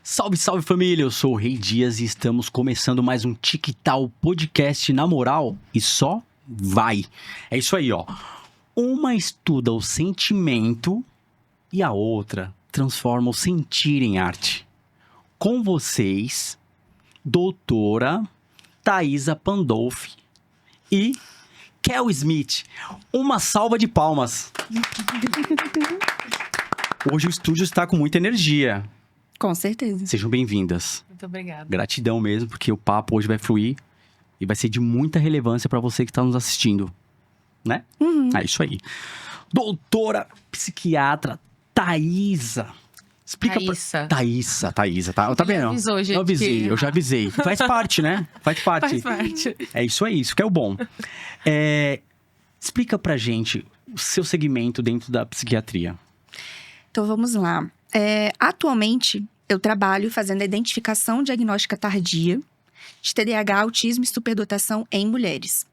Salve, salve família, eu sou o Rei Dias e estamos começando mais um TikTok Podcast na moral e só vai. É isso aí, ó. Uma estuda o sentimento e a outra transforma o sentir em arte. Com vocês, doutora Thaisa Pandolfi e Kel Smith. Uma salva de palmas. Hoje o estúdio está com muita energia. Com certeza. Sejam bem-vindas. Muito obrigada. Gratidão mesmo, porque o papo hoje vai fluir e vai ser de muita relevância para você que está nos assistindo, né? É isso aí. Doutora psiquiatra Thaisa. Explica Thaisa. Thaisa, tá vendo? Avisou, gente, Eu já avisei. Faz parte, né? Faz parte. Faz parte. É isso aí, isso que é o bom. Explica pra gente o seu segmento dentro da psiquiatria. Então vamos lá. Atualmente, eu trabalho fazendo a identificação diagnóstica tardia de TDAH, autismo e superdotação em mulheres.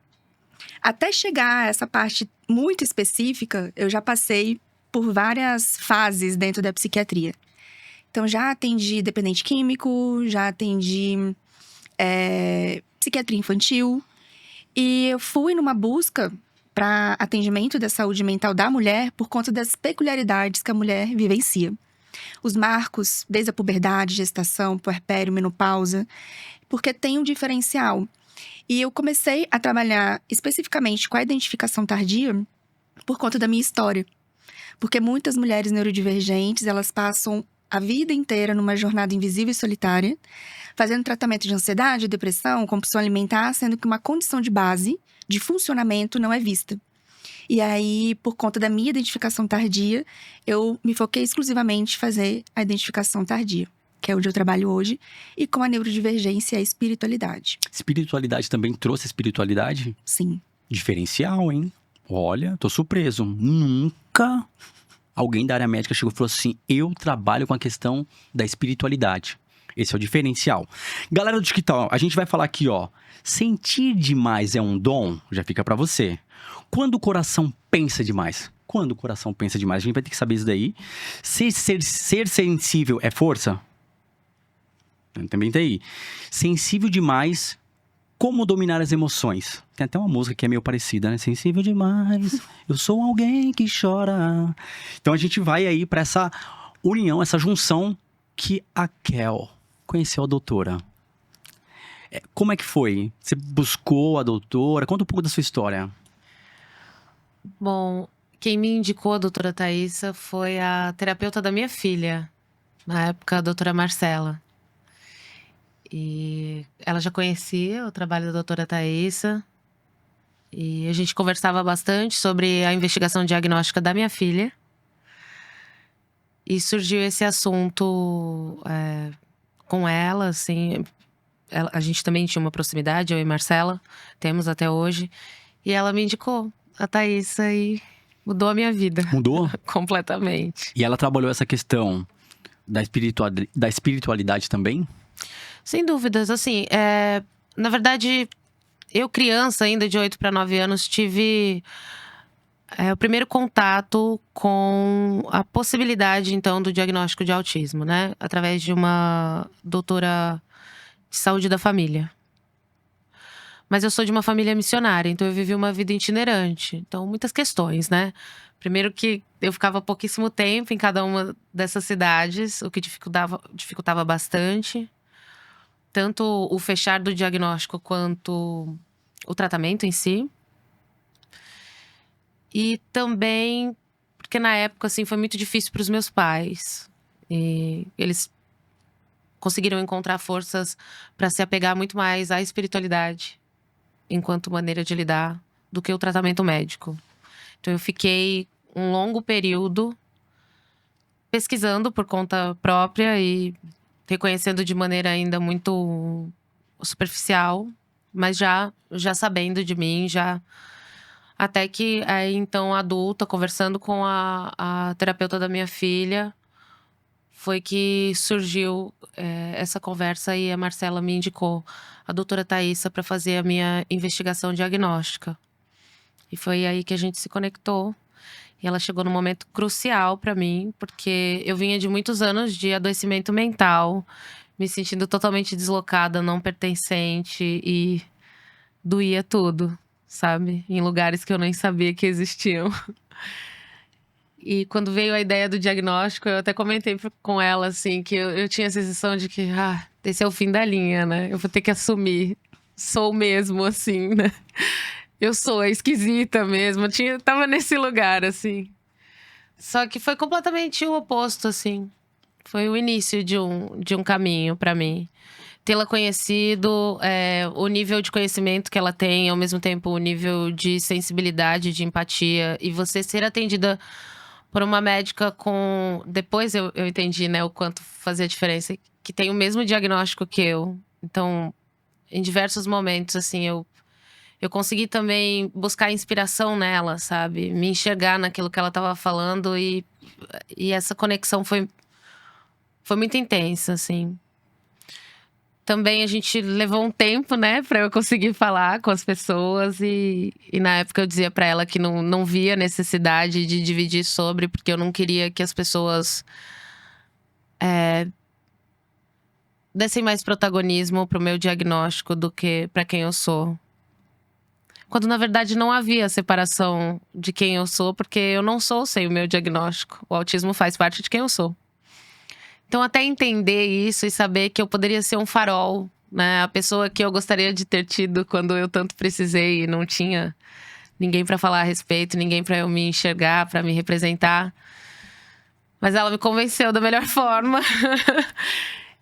Até chegar a essa parte muito específica, eu já passei por várias fases dentro da psiquiatria. Então, já atendi dependente químico, já atendi psiquiatria infantil. E eu fui numa busca para atendimento da saúde mental da mulher por conta das peculiaridades que a mulher vivencia. Os marcos, desde a puberdade, gestação, puerpério, menopausa, porque tem um diferencial. E eu comecei a trabalhar especificamente com a identificação tardia por conta da minha história. Porque muitas mulheres neurodivergentes, elas passam a vida inteira numa jornada invisível e solitária, fazendo tratamento de ansiedade, depressão, compulsão alimentar, sendo que uma condição de base, de funcionamento, não é vista. E aí, por conta da minha identificação tardia, eu me foquei exclusivamente em fazer a identificação tardia, que é onde eu trabalho hoje, e com a neurodivergência e a espiritualidade. Espiritualidade também trouxe espiritualidade? Sim. Diferencial, hein? Olha, tô surpreso. Nunca alguém da área médica chegou e falou assim: eu trabalho com a questão da espiritualidade. Esse é o diferencial. Galera do TikTok, a gente vai falar aqui, ó. Sentir demais é um dom? Já fica pra você. Quando o coração pensa demais? Quando o coração pensa demais? A gente vai ter que saber isso daí. Ser sensível é força? Também tem aí. Sensível demais, como dominar as emoções? Tem até uma música que é meio parecida, né? Sensível demais, eu sou alguém que chora. Então a gente vai aí pra essa união, essa junção que a Kel conheceu a doutora. Como é que foi? Você buscou a doutora? Conta um pouco da sua história. Bom, quem me indicou a doutora Thaisa foi a terapeuta da minha filha, na época a doutora Marcela. E ela já conhecia o trabalho da doutora Thaisa. E a gente conversava bastante sobre a investigação diagnóstica da minha filha. E surgiu esse assunto com ela, assim. A gente também tinha uma proximidade, eu e Marcela, temos até hoje. E ela me indicou a Thaisa e mudou a minha vida. Mudou? Completamente. E ela trabalhou essa questão da espiritualidade também? Sem dúvidas, assim, na verdade, eu criança ainda de 8 para 9 anos tive o primeiro contato com a possibilidade, então, do diagnóstico de autismo, né? Através de uma doutora de saúde da família. Mas eu sou de uma família missionária, então eu vivi uma vida itinerante. Então, muitas questões, né? Primeiro que eu ficava pouquíssimo tempo em cada uma dessas cidades, o que dificultava bastante. Tanto o fechar do diagnóstico quanto o tratamento em si. E também porque na época, assim, foi muito difícil para os meus pais. E eles conseguiram encontrar forças para se apegar muito mais à espiritualidade enquanto maneira de lidar do que o tratamento médico. Então eu fiquei um longo período pesquisando por conta própria e reconhecendo de maneira ainda muito superficial, mas já sabendo de mim, já até que aí então adulta, conversando com a terapeuta da minha filha, foi que surgiu essa conversa e a Marcela me indicou a doutora Thaisa para fazer a minha investigação diagnóstica. E foi aí que a gente se conectou. E ela chegou num momento crucial pra mim, porque eu vinha de muitos anos de adoecimento mental, me sentindo totalmente deslocada, não pertencente e doía tudo, sabe? Em lugares que eu nem sabia que existiam. E quando veio a ideia do diagnóstico, eu até comentei com ela, assim, que eu tinha a sensação de que, esse é o fim da linha, né? Eu vou ter que assumir. Sou mesmo, assim, né? Eu sou esquisita mesmo. Tava nesse lugar, assim. Só que foi completamente o oposto, assim. Foi o início de um caminho pra mim. Tê-la conhecido, o nível de conhecimento que ela tem, ao mesmo tempo o nível de sensibilidade, de empatia. E você ser atendida por uma médica com… Depois eu entendi, né, o quanto fazia diferença. Que tem o mesmo diagnóstico que eu. Então, em diversos momentos, assim, eu consegui também buscar inspiração nela, sabe? Me enxergar naquilo que ela estava falando e essa conexão foi muito intensa, assim. Também a gente levou um tempo, né, pra eu conseguir falar com as pessoas e na época eu dizia pra ela que não via necessidade de dividir sobre, porque eu não queria que as pessoas dessem mais protagonismo pro meu diagnóstico do que pra quem eu sou. Quando na verdade não havia separação de quem eu sou, porque eu não sou sem o meu diagnóstico. O autismo faz parte de quem eu sou. Então até entender isso e saber que eu poderia ser um farol, né? A pessoa que eu gostaria de ter tido quando eu tanto precisei e não tinha ninguém pra falar a respeito, ninguém pra eu me enxergar, pra me representar. Mas ela me convenceu da melhor forma.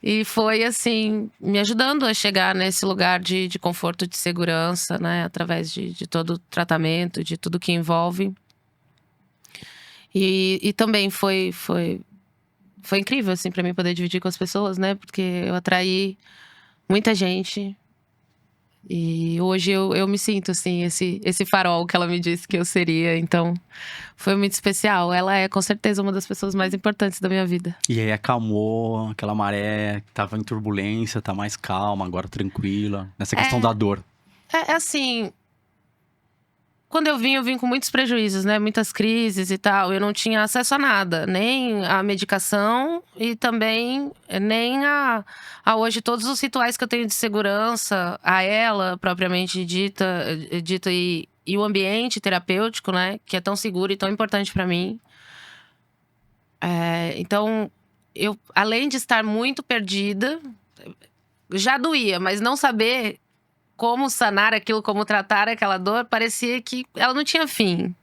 E foi, assim, me ajudando a chegar nesse lugar de conforto, de segurança, né? Através de todo o tratamento, de tudo que envolve. E também foi incrível, assim, pra mim poder dividir com as pessoas, né? Porque eu atraí muita gente. E hoje eu me sinto, assim, esse farol que ela me disse que eu seria. Então, foi muito especial. Ela é, com certeza, uma das pessoas mais importantes da minha vida. E aí acalmou aquela maré que tava em turbulência, tá mais calma, agora tranquila. Nessa questão da dor. É assim… Quando eu vim com muitos prejuízos, né? Muitas crises e tal. Eu não tinha acesso a nada. Nem a medicação e também nem a hoje todos os rituais que eu tenho de segurança. A ela, propriamente dita e o ambiente terapêutico, né? Que é tão seguro e tão importante pra mim. Então, eu, além de estar muito perdida, já doía, mas não saber como sanar aquilo, como tratar aquela dor, parecia que ela não tinha fim.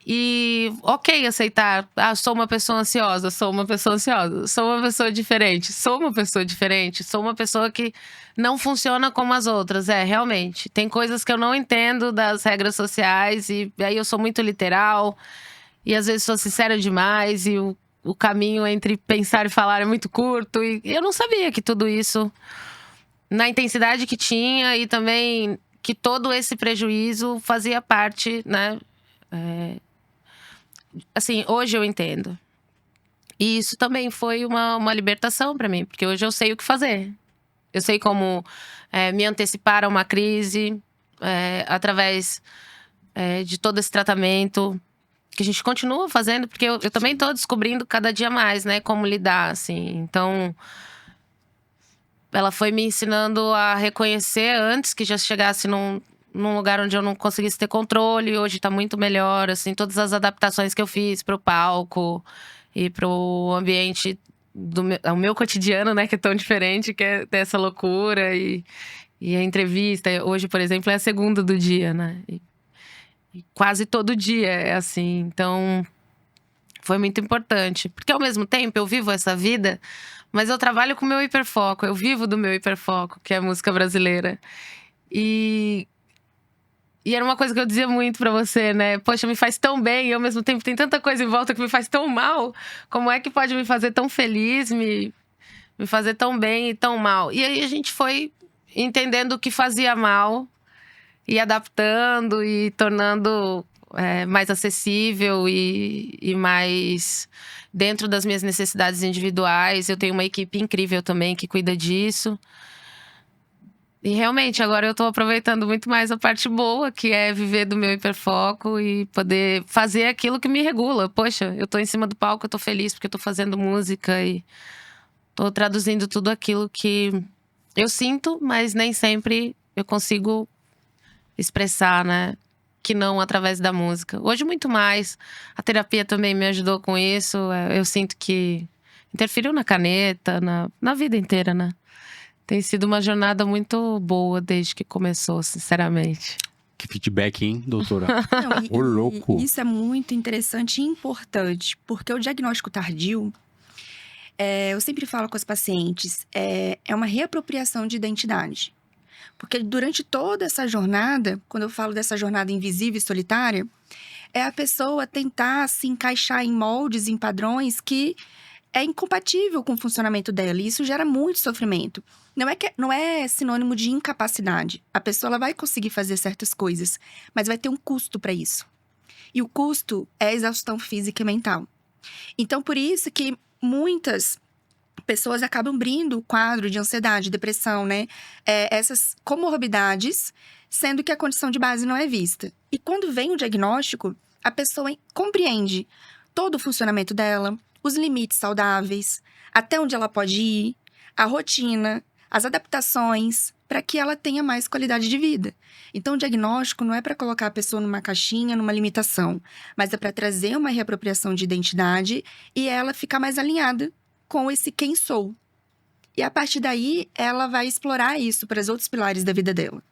E ok, aceitar, sou uma pessoa ansiosa, sou uma pessoa ansiosa, sou uma pessoa diferente, sou uma pessoa diferente, sou uma pessoa que não funciona como as outras. Realmente, tem coisas que eu não entendo das regras sociais e aí eu sou muito literal e às vezes sou sincera demais e o caminho entre pensar e falar é muito curto e eu não sabia que tudo isso… na intensidade que tinha e também que todo esse prejuízo fazia parte, né? Assim, hoje eu entendo. E isso também foi uma libertação pra mim, porque hoje eu sei o que fazer. Eu sei como me antecipar a uma crise através de todo esse tratamento que a gente continua fazendo, porque eu também tô descobrindo cada dia mais, né? Como lidar, assim. Então… ela foi me ensinando a reconhecer antes que já chegasse num lugar onde eu não conseguisse ter controle. Hoje tá muito melhor, assim, todas as adaptações que eu fiz pro palco e pro ambiente o meu cotidiano, né, que é tão diferente, que é dessa loucura e a entrevista. Hoje, por exemplo, é a segunda do dia, né? E quase todo dia é assim. Então, foi muito importante. Porque ao mesmo tempo eu vivo essa vida, mas eu trabalho com o meu hiperfoco, eu vivo do meu hiperfoco, que é a música brasileira. E era uma coisa que eu dizia muito pra você, né? Poxa, me faz tão bem e ao mesmo tempo tem tanta coisa em volta que me faz tão mal. Como é que pode me fazer tão feliz, me fazer tão bem e tão mal? E aí a gente foi entendendo o que fazia mal e adaptando e tornando mais acessível e mais dentro das minhas necessidades individuais. Eu tenho uma equipe incrível também que cuida disso. E realmente, agora eu tô aproveitando muito mais a parte boa, que é viver do meu hiperfoco e poder fazer aquilo que me regula. Poxa, eu tô em cima do palco, eu tô feliz porque eu tô fazendo música e tô traduzindo tudo aquilo que eu sinto, mas nem sempre eu consigo expressar, né? Que não através da música. Hoje, muito mais. A terapia também me ajudou com isso. Eu sinto que interferiu na caneta, na vida inteira, né? Tem sido uma jornada muito boa desde que começou, sinceramente. Que feedback, hein, doutora? Não, Ô, louco. isso é muito interessante e importante, porque o diagnóstico tardio, eu sempre falo com as pacientes, é uma reapropriação de identidade. Porque durante toda essa jornada, quando eu falo dessa jornada invisível e solitária, é a pessoa tentar se encaixar em moldes, em padrões que é incompatível com o funcionamento dela. E isso gera muito sofrimento. Não é sinônimo de incapacidade. A pessoa ela vai conseguir fazer certas coisas, mas vai ter um custo para isso. E o custo é a exaustão física e mental. Então, por isso que muitas pessoas acabam abrindo o quadro de ansiedade, depressão, né? Essas comorbidades, sendo que a condição de base não é vista. E quando vem o diagnóstico, a pessoa compreende todo o funcionamento dela, os limites saudáveis, até onde ela pode ir, a rotina, as adaptações, para que ela tenha mais qualidade de vida. Então, o diagnóstico não é para colocar a pessoa numa caixinha, numa limitação, mas é para trazer uma reapropriação de identidade e ela ficar mais alinhada com esse quem sou. E a partir daí, ela vai explorar isso para os outros pilares da vida dela.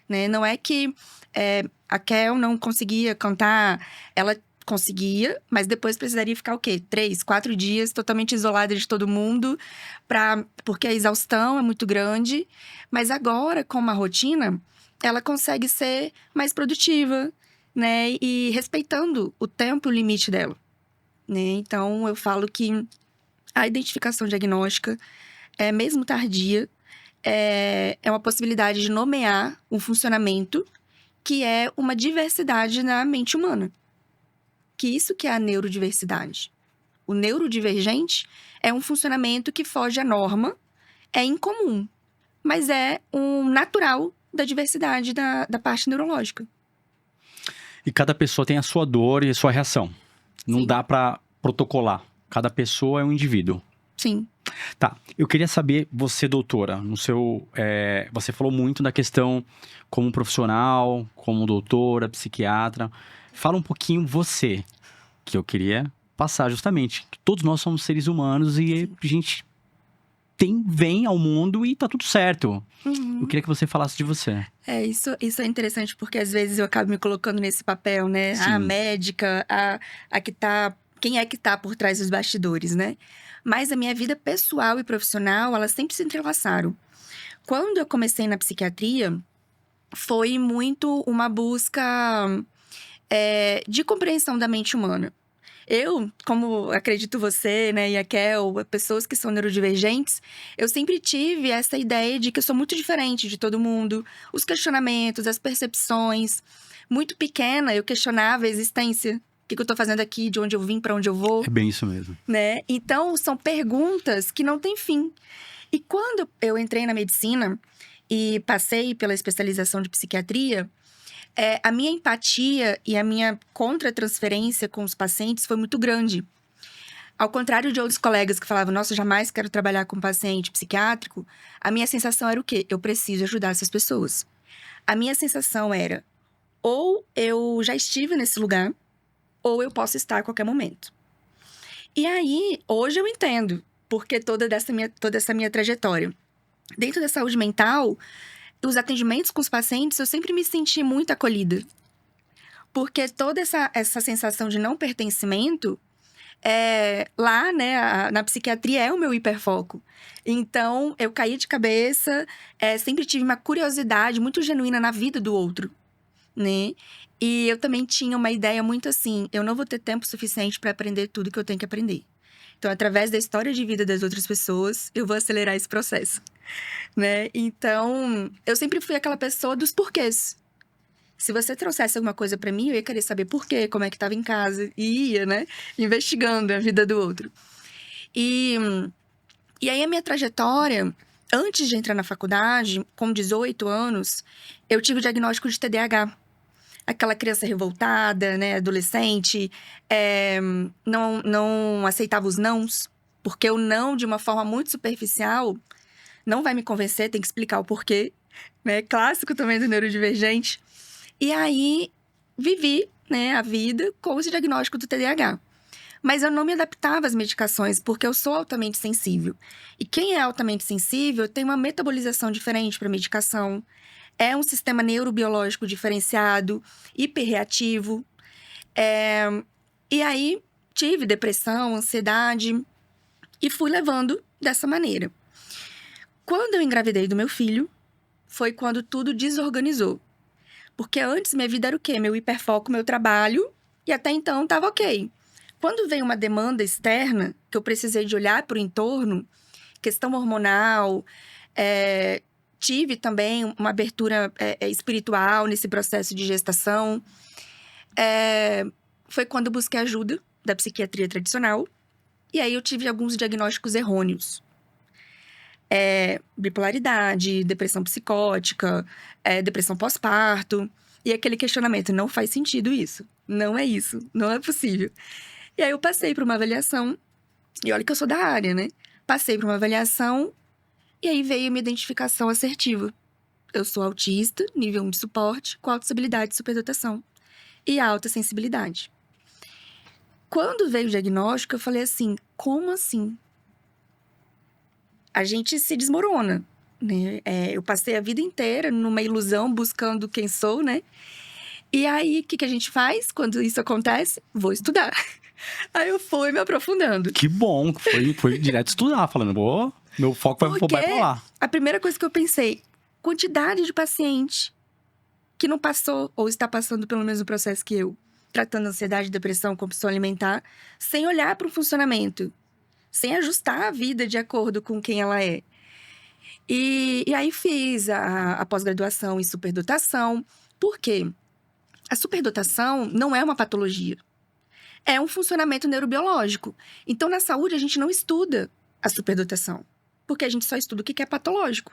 Né? Não é que a Kel não conseguia cantar, ela conseguia, mas depois precisaria ficar o quê? 3, 4 dias totalmente isolada de todo mundo, porque a exaustão é muito grande. Mas agora, com uma rotina, ela consegue ser mais produtiva, né? E respeitando o tempo e o limite dela. Né? Então, eu falo que a identificação diagnóstica, mesmo tardia, é uma possibilidade de nomear um funcionamento que é uma diversidade na mente humana. Que isso que é a neurodiversidade. O neurodivergente é um funcionamento que foge à norma, é incomum, mas é um natural da diversidade da parte neurológica. E cada pessoa tem a sua dor e a sua reação. Não Sim. dá pra protocolar. Cada pessoa é um indivíduo. Sim. Tá, eu queria saber, você, doutora, você falou muito da questão como profissional, como doutora, psiquiatra. Fala um pouquinho você, que eu queria passar justamente. Que todos nós somos seres humanos e a gente vem ao mundo e tá tudo certo. Uhum. Eu queria que você falasse de você. Isso é interessante porque às vezes eu acabo me colocando nesse papel, né? Sim. A médica, a que tá... Quem é que tá por trás dos bastidores, né? Mas a minha vida pessoal e profissional, elas sempre se entrelaçaram. Quando eu comecei na psiquiatria, foi muito uma busca de compreensão da mente humana. Eu, como acredito você, né, e a Kel, pessoas que são neurodivergentes, eu sempre tive essa ideia de que eu sou muito diferente de todo mundo. Os questionamentos, as percepções. Muito pequena, eu questionava a existência. O que eu tô fazendo aqui, de onde eu vim, para onde eu vou. É bem isso mesmo. Né? Então, são perguntas que não têm fim. E quando eu entrei na medicina e passei pela especialização de psiquiatria, a minha empatia e a minha contratransferência com os pacientes foi muito grande. Ao contrário de outros colegas que falavam, nossa, jamais quero trabalhar com paciente psiquiátrico, a minha sensação era o quê? Eu preciso ajudar essas pessoas. A minha sensação era, ou eu já estive nesse lugar, ou eu posso estar a qualquer momento. E aí, hoje eu entendo porque toda essa minha trajetória. Dentro da saúde mental, os atendimentos com os pacientes, eu sempre me senti muito acolhida. Porque toda essa sensação de não pertencimento, lá, né, na psiquiatria é o meu hiperfoco. Então, eu caí de cabeça, sempre tive uma curiosidade muito genuína na vida do outro, né? E eu também tinha uma ideia muito assim, eu não vou ter tempo suficiente para aprender tudo que eu tenho que aprender. Então, através da história de vida das outras pessoas, eu vou acelerar esse processo, né? Então, eu sempre fui aquela pessoa dos porquês. Se você trouxesse alguma coisa para mim, eu ia querer saber por quê, como é que estava em casa. E ia, né? Investigando a vida do outro. E aí, a minha trajetória Antes de entrar na faculdade, com 18 anos, eu tive o diagnóstico de TDAH. Aquela criança revoltada, né, adolescente, não aceitava os nãos, porque o não, de uma forma muito superficial, não vai me convencer, tem que explicar o porquê, né? Clássico também do neurodivergente. E aí, vivi, né, a vida com esse diagnóstico do TDAH. Mas eu não me adaptava às medicações, porque eu sou altamente sensível. E quem é altamente sensível tem uma metabolização diferente para medicação. É um sistema neurobiológico diferenciado, hiperreativo. E aí, tive depressão, ansiedade, e fui levando dessa maneira. Quando eu engravidei do meu filho, foi quando tudo desorganizou. Porque antes, minha vida era o quê? Meu hiperfoco, meu trabalho, e até então estava ok. Quando veio uma demanda externa, que eu precisei de olhar para o entorno, questão hormonal, tive também uma abertura espiritual nesse processo de gestação. Foi quando eu busquei ajuda da psiquiatria tradicional. E aí eu tive alguns diagnósticos errôneos. Bipolaridade, depressão psicótica, depressão pós-parto. E aquele questionamento, não faz sentido isso. Não é isso, não é possível. E aí eu passei por uma avaliação, e olha que eu sou da área, né? Passei por uma avaliação, e aí veio minha identificação assertiva. Eu sou autista, nível 1 de suporte, com autossabilidade e superdotação. E alta sensibilidade. Quando veio o diagnóstico, eu falei assim, como assim? A gente se desmorona, né? Eu passei a vida inteira numa ilusão, buscando quem sou, né? E aí, o que a gente faz quando isso acontece? Vou estudar. Aí eu fui me aprofundando. Que bom, foi direto estudar, falando, meu foco vai pra lá. A primeira coisa que eu pensei, quantidade de paciente que não passou ou está passando pelo mesmo processo que eu, tratando ansiedade, depressão, compulsão alimentar, sem olhar para o funcionamento, sem ajustar a vida de acordo com quem ela é. E aí fiz a pós-graduação em superdotação. Por quê? A superdotação não é uma patologia. É um funcionamento neurobiológico. Então, na saúde, a gente não estuda a superdotação. Porque a gente só estuda o que é patológico.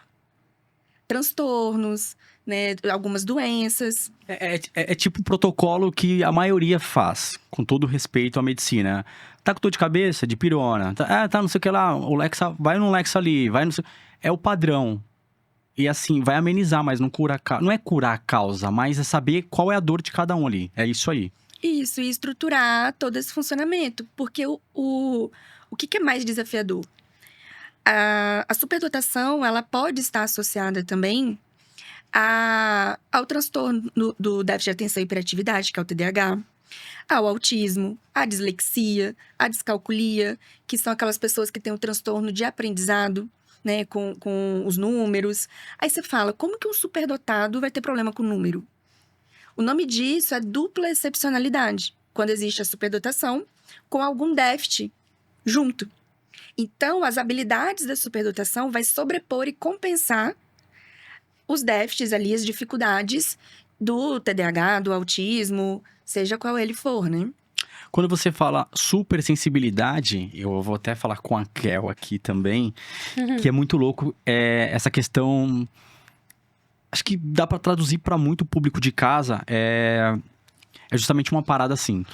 Transtornos, né? Algumas doenças. É tipo o protocolo que a maioria faz, com todo respeito à medicina. Tá com dor de cabeça? Dipirona. Tá não sei o que lá, o Lexa, vai no Lexa ali, vai no... É o padrão. E assim, vai amenizar, mas não cura não é curar a causa, mas é saber qual é a dor de cada um ali. É isso aí. Isso, e estruturar todo esse funcionamento. Porque o que é mais desafiador? A superdotação, ela pode estar associada também ao transtorno do déficit de atenção e hiperatividade, que é o TDAH, ao autismo, à dislexia, à descalculia, que são aquelas pessoas que têm um transtorno de aprendizado, né, com os números. Aí você fala, como que um superdotado vai ter problema com o número? O nome disso é dupla excepcionalidade, quando existe a superdotação com algum déficit junto. Então, as habilidades da superdotação vai sobrepor e compensar os déficits ali, as dificuldades do TDAH, do autismo, seja qual ele for, né? Quando você fala supersensibilidade, eu vou até falar com a Kel aqui também, que é muito louco, essa questão... Acho que dá pra traduzir pra muito público de casa, é justamente uma parada assim.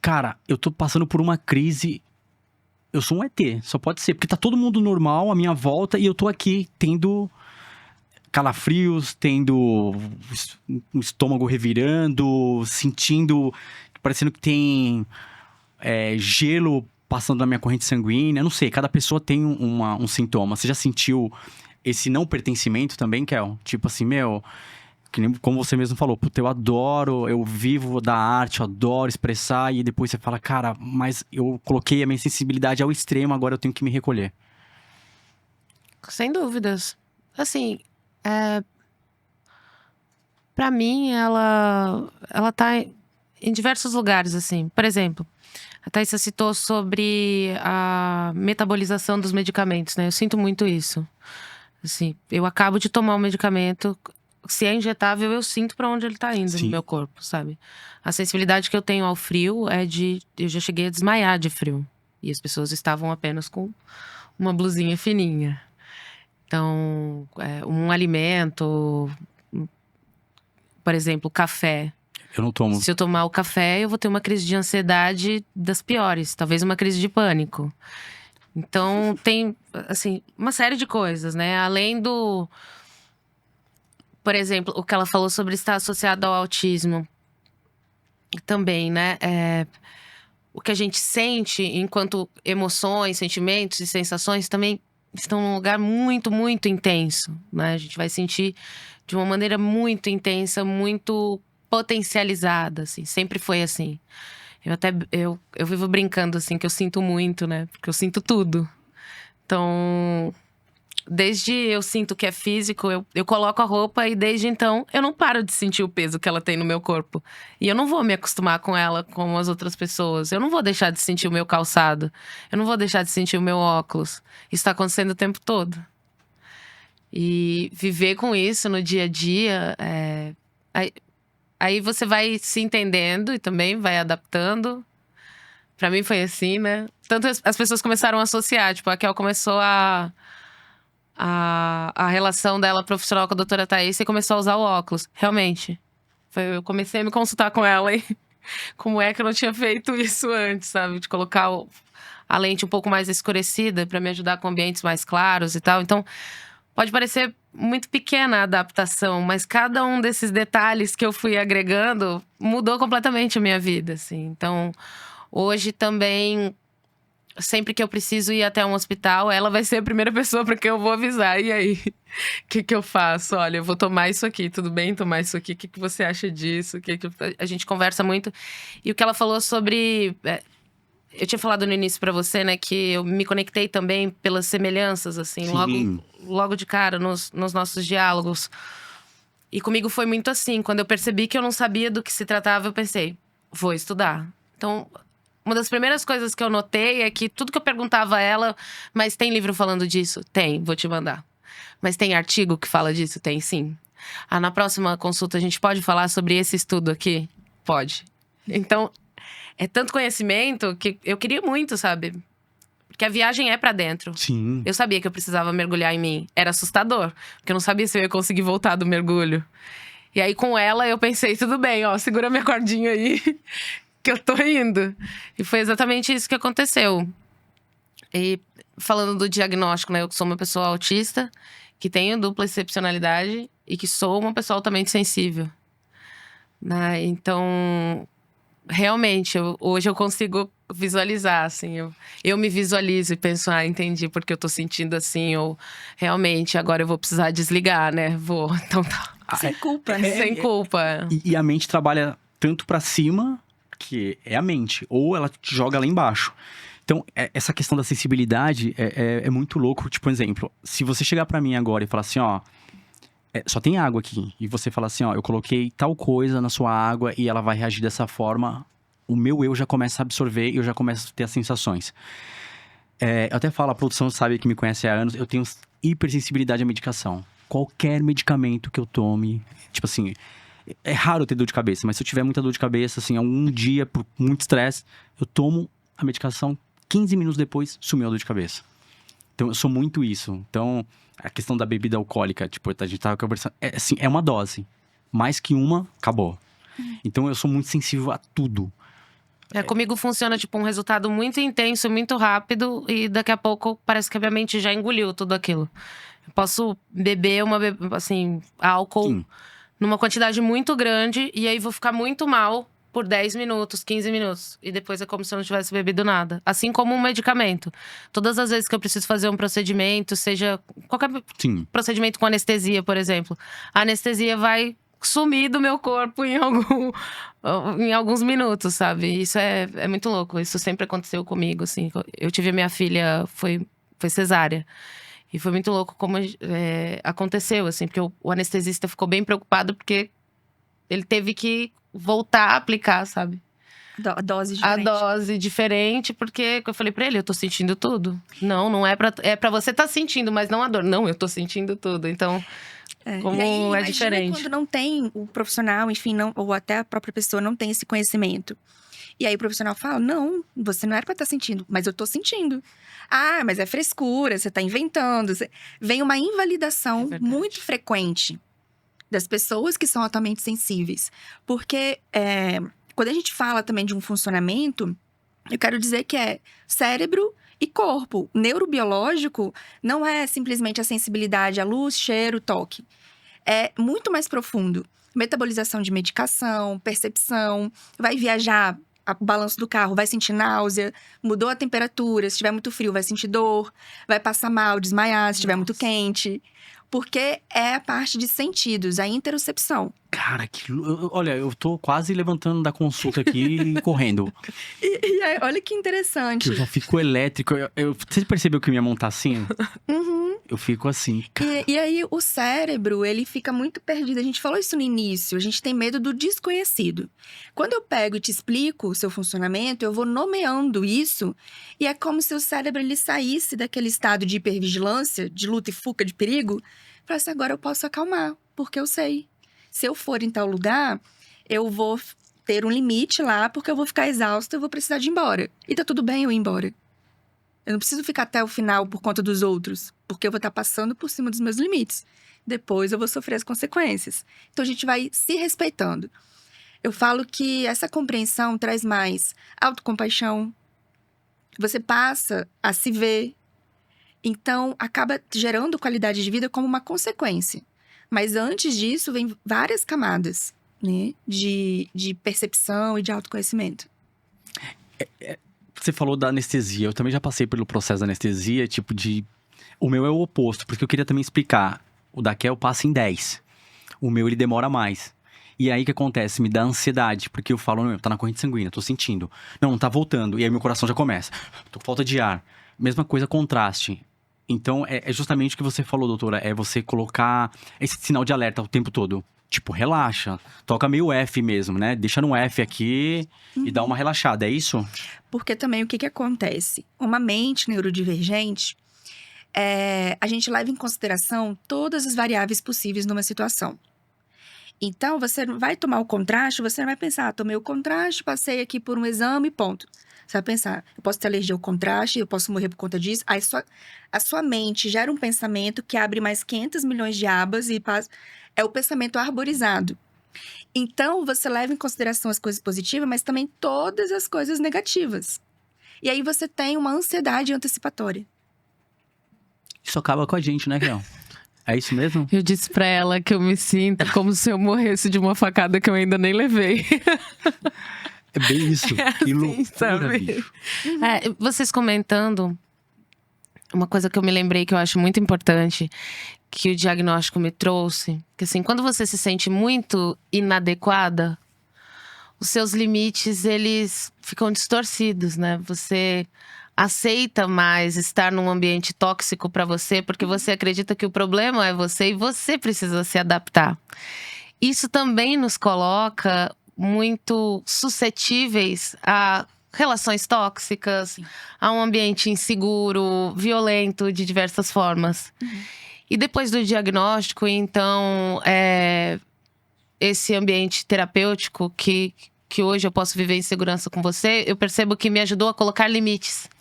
Cara, eu tô passando por uma crise, eu sou um ET, só pode ser, porque tá todo mundo normal à minha volta e eu tô aqui tendo calafrios, tendo um estômago revirando, sentindo, parecendo que tem gelo passando na minha corrente sanguínea, não sei, cada pessoa tem um sintoma. Você já sentiu esse não pertencimento também, Kel? Tipo assim, que nem, como você mesmo falou, puta, eu adoro, eu vivo da arte, eu adoro expressar, e depois você fala, cara, mas eu coloquei a minha sensibilidade ao extremo, agora eu tenho que me recolher. Sem dúvidas. Assim, pra mim, ela tá em diversos lugares, assim. Por exemplo, a Thaisa citou sobre a metabolização dos medicamentos, né? Eu sinto muito isso. Assim, eu acabo de tomar um medicamento, se é injetável, eu sinto pra onde ele tá indo. Sim. No meu corpo, sabe? A sensibilidade que eu tenho ao frio eu já cheguei a desmaiar de frio. E as pessoas estavam apenas com uma blusinha fininha. Então, um alimento, por exemplo, café. Eu não tomo. Se eu tomar o café, eu vou ter uma crise de ansiedade das piores, talvez uma crise de pânico. Então, tem, assim, uma série de coisas, né? Além do… Por exemplo, o que ela falou sobre estar associado ao autismo. Também, né? O que a gente sente enquanto emoções, sentimentos e sensações também estão num lugar muito, muito intenso, né? A gente vai sentir de uma maneira muito intensa, muito potencializada, assim. Sempre foi assim. Eu vivo brincando, assim, que eu sinto muito, né? Porque eu sinto tudo. Então, desde eu sinto que é físico, eu coloco a roupa e desde então eu não paro de sentir o peso que ela tem no meu corpo. E eu não vou me acostumar com ela como as outras pessoas. Eu não vou deixar de sentir o meu calçado. Eu não vou deixar de sentir o meu óculos. Isso tá acontecendo o tempo todo. E viver com isso no dia a dia, aí você vai se entendendo e também vai adaptando. Pra mim foi assim, né? Tanto as pessoas começaram a associar. Tipo, a Kel começou a relação dela profissional com a doutora Thaís e começou a usar o óculos. Realmente. Eu comecei a me consultar com ela e como é que eu não tinha feito isso antes, sabe? De colocar a lente um pouco mais escurecida pra me ajudar com ambientes mais claros e tal. Então, pode parecer muito pequena a adaptação, mas cada um desses detalhes que eu fui agregando mudou completamente a minha vida, assim. Então, hoje também, sempre que eu preciso ir até um hospital, ela vai ser a primeira pessoa para quem eu vou avisar. E aí, o que eu faço? Olha, eu vou tomar isso aqui, tudo bem tomar isso aqui? O que você acha disso? A gente conversa muito. E o que ela falou sobre… eu tinha falado no início pra você, né, que eu me conectei também pelas semelhanças, assim, Sim. logo de cara, nos nossos diálogos. E comigo foi muito assim, quando eu percebi que eu não sabia do que se tratava, eu pensei, vou estudar. Então, uma das primeiras coisas que eu notei é que tudo que eu perguntava a ela, mas tem livro falando disso? Tem, vou te mandar. Mas tem artigo que fala disso? Tem, sim. Na próxima consulta a gente pode falar sobre esse estudo aqui? Pode. Então, é tanto conhecimento que eu queria muito, sabe? Porque a viagem é pra dentro. Sim. Eu sabia que eu precisava mergulhar em mim. Era assustador, porque eu não sabia se eu ia conseguir voltar do mergulho. E aí, com ela, eu pensei, tudo bem, ó, segura minha cordinha aí, que eu tô indo. E foi exatamente isso que aconteceu. E falando do diagnóstico, né? Eu sou uma pessoa autista, que tenho dupla excepcionalidade e que sou uma pessoa altamente sensível. Né? Então, realmente, hoje eu consigo visualizar, assim. Eu me visualizo e penso, entendi porque eu tô sentindo assim. Ou, realmente, agora eu vou precisar desligar, né? Vou, então tá. Sem culpa, né? Sem culpa. E a mente trabalha tanto pra cima, que é a mente, ou ela te joga lá embaixo. Então, essa questão da sensibilidade é muito louco. Tipo, um exemplo, se você chegar pra mim agora e falar assim, ó… só tem água aqui. E você fala assim, ó, eu coloquei tal coisa na sua água e ela vai reagir dessa forma. O meu eu já começa a absorver e eu já começo a ter as sensações. Eu até falo, a produção sabe que me conhece há anos, eu tenho hipersensibilidade à medicação. Qualquer medicamento que eu tome, tipo assim… É raro eu ter dor de cabeça, mas se eu tiver muita dor de cabeça, assim, algum dia, por muito estresse, eu tomo a medicação, 15 minutos depois, sumiu a dor de cabeça. Então, eu sou muito isso. Então, a questão da bebida alcoólica, tipo, a gente tava conversando… assim, é uma dose. Mais que uma, acabou. Então, eu sou muito sensível a tudo. Comigo funciona tipo um resultado muito intenso, muito rápido. E daqui a pouco, parece que a minha mente já engoliu tudo aquilo. Eu posso beber assim, álcool… Sim. Numa quantidade muito grande. E aí, vou ficar muito mal por 10 minutos, 15 minutos. E depois é como se eu não tivesse bebido nada. Assim como um medicamento. Todas as vezes que eu preciso fazer um procedimento, seja qualquer Sim. procedimento com anestesia, por exemplo. A anestesia vai sumir do meu corpo em alguns minutos, sabe? Isso é muito louco. Isso sempre aconteceu comigo, assim. Eu tive a minha filha, foi cesárea. E foi muito louco como aconteceu, assim. Porque o anestesista ficou bem preocupado, porque ele teve que voltar a aplicar, sabe? A dose diferente. A dose diferente, porque eu falei pra ele, eu tô sentindo tudo. Não é pra… É pra você tá sentindo, mas não a dor. Não, eu tô sentindo tudo. Então, como E aí, imagina diferente. quando não tem o profissional, enfim, ou até a própria pessoa não tem esse conhecimento. E aí o profissional fala: não, você não era pra estar sentindo, mas eu tô sentindo. Ah, mas é frescura, você tá inventando. Vem uma invalidação verdade. muito frequente das pessoas que são altamente sensíveis. Porque quando a gente fala também de um funcionamento, eu quero dizer que é cérebro e corpo. Neurobiológico não é simplesmente a sensibilidade à luz, cheiro, toque. É muito mais profundo. Metabolização de medicação, percepção, vai viajar, o balanço do carro, vai sentir náusea, mudou a temperatura, se estiver muito frio, vai sentir dor, vai passar mal, desmaiar, se estiver muito Nossa. quente. Porque é a parte de sentidos, a interocepção. Cara, olha, eu tô quase levantando da consulta aqui e correndo. E aí, olha que interessante. Que eu já fico elétrico. Você percebeu que minha mão tá assim? Uhum. Eu fico assim. E aí, o cérebro, ele fica muito perdido. A gente falou isso no início, a gente tem medo do desconhecido. Quando eu pego e te explico o seu funcionamento, eu vou nomeando isso. E é como se o cérebro, ele saísse daquele estado de hipervigilância, de luta e fuga, de perigo. E falasse, agora eu posso acalmar, porque eu sei. Se eu for em tal lugar, eu vou ter um limite lá, porque eu vou ficar exausta, eu vou precisar de ir embora. E tá tudo bem eu ir embora. Eu não preciso ficar até o final por conta dos outros, porque eu vou estar passando por cima dos meus limites. Depois eu vou sofrer as consequências. Então a gente vai se respeitando. Eu falo que essa compreensão traz mais autocompaixão. Você passa a se ver. Então acaba gerando qualidade de vida como uma consequência. Mas antes disso, vem várias camadas, né? De percepção e de autoconhecimento. Você falou da anestesia. Eu também já passei pelo processo da anestesia, tipo de... O meu é o oposto, porque eu queria também explicar. O da Kel passa em 10. O meu, ele demora mais. E aí, o que acontece? Me dá ansiedade, porque eu falo, não, tá na corrente sanguínea, tô sentindo. Não tá voltando. E aí, meu coração já começa. Tô com falta de ar. Mesma coisa, contraste. Então, é justamente o que você falou, doutora. É você colocar esse sinal de alerta o tempo todo. Tipo, relaxa. Toca meio F mesmo, né? Deixa no F aqui e dá uma relaxada. É isso? Porque também o que acontece? Uma mente neurodivergente, a gente leva em consideração todas as variáveis possíveis numa situação. Então, você vai tomar o contraste, você não vai pensar, tomei o contraste, passei aqui por um exame, ponto. Você vai pensar, eu posso ter alergia ao contraste, eu posso morrer por conta disso. Aí a sua mente gera um pensamento que abre mais 500 milhões de abas e é o pensamento arborizado. Então, você leva em consideração as coisas positivas, mas também todas as coisas negativas. E aí você tem uma ansiedade antecipatória. Isso acaba com a gente, né, Kel? É isso mesmo? Eu disse pra ela que eu me sinto como se eu morresse de uma facada que eu ainda nem levei. É bem isso. Que loucura, sabe? bicho. Vocês comentando, uma coisa que eu me lembrei que eu acho muito importante, que o diagnóstico me trouxe, que assim, quando você se sente muito inadequada, os seus limites, eles ficam distorcidos, né? Você aceita mais estar num ambiente tóxico pra você, porque você acredita que o problema é você e você precisa se adaptar. Isso também nos coloca muito suscetíveis a relações tóxicas, a um ambiente inseguro, violento de diversas formas. E depois do diagnóstico, então, esse ambiente terapêutico que hoje eu posso viver em segurança com você, eu percebo que me ajudou a colocar limites.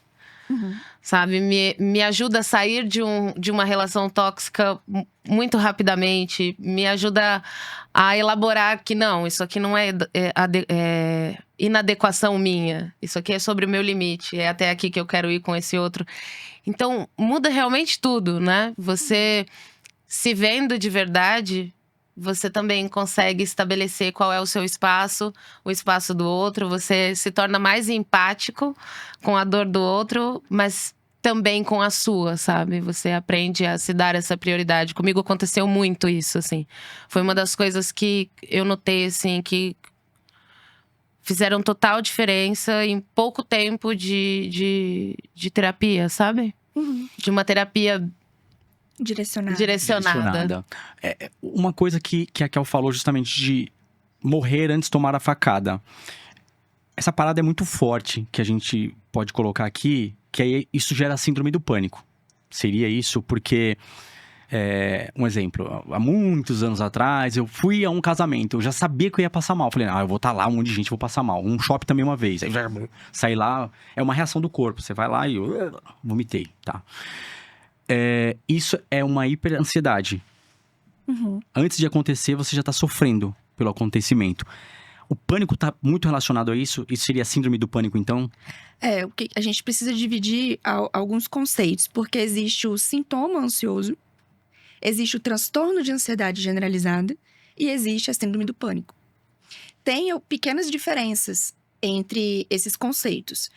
Sabe? Me ajuda a sair de uma relação tóxica muito rapidamente. Me ajuda a elaborar que não, isso aqui não é inadequação minha. Isso aqui é sobre o meu limite. É até aqui que eu quero ir com esse outro. Então, muda realmente tudo, né? Você se vendo de verdade, você também consegue estabelecer qual é o seu espaço, o espaço do outro. Você se torna mais empático com a dor do outro, mas também com a sua, sabe? Você aprende a se dar essa prioridade. Comigo aconteceu muito isso, assim. Foi uma das coisas que eu notei, assim, que fizeram total diferença em pouco tempo de terapia, sabe? De uma terapia direcionada. Uma coisa que a Kel falou justamente de morrer antes de tomar a facada. Essa parada é muito forte que a gente pode colocar aqui, que aí isso gera a síndrome do pânico. Seria isso, porque Um exemplo, há muitos anos atrás, eu fui a um casamento, eu já sabia que eu ia passar mal. Falei, eu vou estar lá, um monte de gente, vou passar mal. Um shopping também uma vez. Aí já saí lá, é uma reação do corpo. Você vai lá e eu vomitei, tá? Isso é uma hiperansiedade. Antes de acontecer, você já está sofrendo pelo acontecimento. O pânico está muito relacionado a isso? Isso seria a síndrome do pânico, então? O que a gente precisa dividir alguns conceitos, porque existe o sintoma ansioso, existe o transtorno de ansiedade generalizada e existe a síndrome do pânico. Tem pequenas diferenças entre esses conceitos.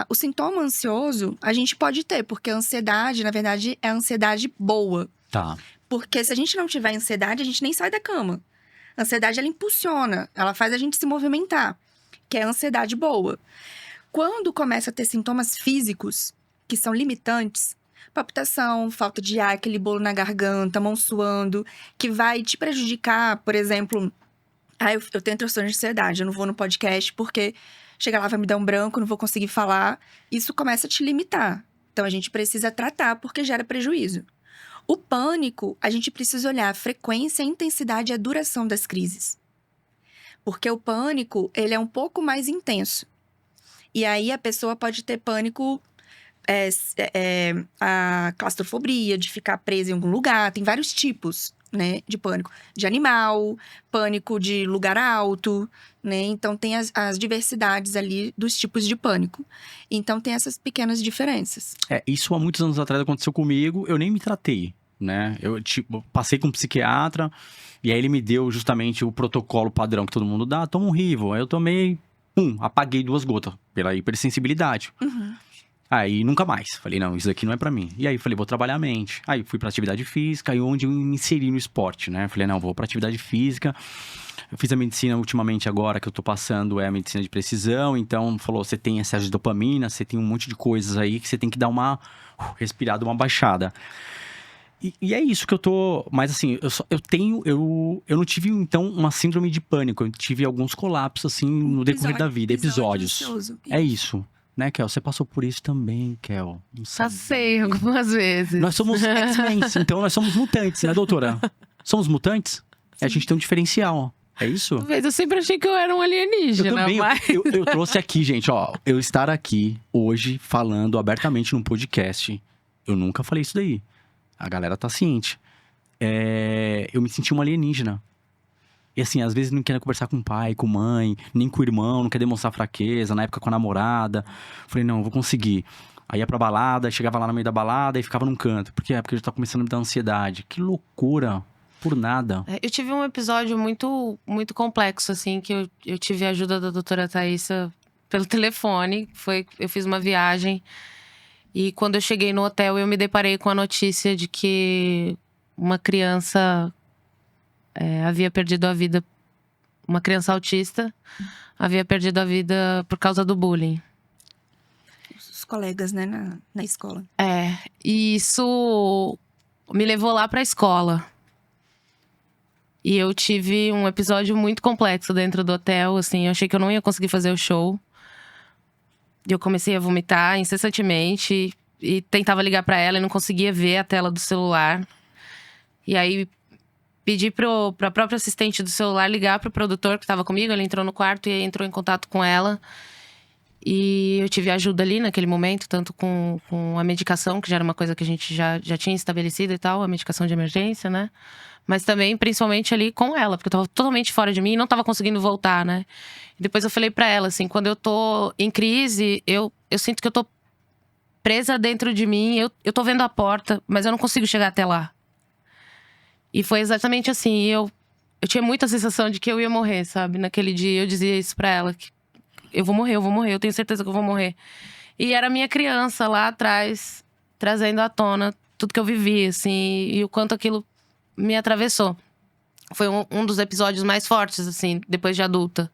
O sintoma ansioso a gente pode ter, porque a ansiedade, na verdade, é a ansiedade boa. Tá. Porque se a gente não tiver ansiedade, a gente nem sai da cama. A ansiedade, ela impulsiona, ela faz a gente se movimentar, que é a ansiedade boa. Quando começa a ter sintomas físicos que são limitantes, palpitação, falta de ar, aquele bolo na garganta, mão suando, que vai te prejudicar, por exemplo, eu tenho transtorno de ansiedade, eu não vou no podcast porque chega lá vai me dar um branco, não vou conseguir falar, isso começa a te limitar. Então a gente precisa tratar porque gera prejuízo. O pânico, a gente precisa olhar a frequência, a intensidade e a duração das crises. Porque o pânico, ele é um pouco mais intenso. E aí a pessoa pode ter pânico, a claustrofobia, de ficar presa em algum lugar. Tem vários tipos, né, de pânico. De animal, pânico de lugar alto, né? Então tem as diversidades ali dos tipos de pânico. Então tem essas pequenas diferenças. Isso há muitos anos atrás aconteceu comigo, eu nem me tratei, né? Eu passei com um psiquiatra e aí ele me deu justamente o protocolo padrão que todo mundo dá, toma um Rivo. Aí eu tomei, apaguei 2 gotas pela hipersensibilidade. Aí nunca mais. Falei, não, isso daqui não é pra mim. E aí falei, vou trabalhar a mente. Aí fui pra atividade física, aí onde eu me inseri no esporte, né? Falei, não, vou pra atividade física. Eu fiz a medicina ultimamente agora, que eu tô passando, é a medicina de precisão. Então, falou, você tem excesso de dopamina, você tem um monte de coisas aí que você tem que dar uma respirada, uma baixada. E é isso que eu tô... Mas assim, eu não tive, então, uma síndrome de pânico. Eu tive alguns colapsos, assim, no decorrer da vida. Episódios. Ansioso. É isso. Né, Kel? Você passou por isso também, Kel. Passei algumas vezes. Nós somos X-Men, então nós somos mutantes, né, doutora? Somos mutantes? A gente tem um diferencial, é isso? Talvez eu sempre achei que eu era um alienígena. Eu também. Mas... Eu trouxe aqui, gente, ó. Eu estar aqui hoje falando abertamente num podcast. Eu nunca falei isso daí. A galera tá ciente. Eu me senti um alienígena. E assim, às vezes não quer conversar com o pai, com mãe, nem com o irmão, não quer demonstrar fraqueza, na época com a namorada. Falei, não, eu vou conseguir. Aí ia pra balada, chegava lá no meio da balada e ficava num canto. Por quê? Porque já tá começando a me dar ansiedade. Que loucura, por nada. Eu tive um episódio muito, muito complexo, assim, que eu tive a ajuda da doutora Thaísa pelo telefone. Eu fiz uma viagem e quando eu cheguei no hotel, eu me deparei com a notícia de que uma criança... havia perdido a vida, uma criança autista havia perdido a vida por causa do bullying. Os colegas, né, na escola. E isso me levou lá pra escola. E eu tive um episódio muito complexo dentro do hotel, assim, eu achei que eu não ia conseguir fazer o show. E eu comecei a vomitar incessantemente e tentava ligar pra ela e não conseguia ver a tela do celular. E aí pedi pra própria assistente do celular ligar pro produtor que tava comigo. Ele entrou no quarto e entrou em contato com ela. E eu tive ajuda ali naquele momento, tanto com a medicação, que já era uma coisa que a gente já tinha estabelecido e tal, a medicação de emergência, né? Mas também, principalmente ali com ela, porque eu tava totalmente fora de mim e não tava conseguindo voltar, né? E depois eu falei pra ela, assim, quando eu tô em crise, eu sinto que eu tô presa dentro de mim, eu tô vendo a porta, mas eu não consigo chegar até lá. E foi exatamente assim, eu tinha muita sensação de que eu ia morrer, sabe? Naquele dia eu dizia isso pra ela, que eu vou morrer, eu tenho certeza que eu vou morrer. E era a minha criança lá atrás, trazendo à tona tudo que eu vivi, assim, e o quanto aquilo me atravessou. Foi um dos episódios mais fortes, assim, depois de adulta.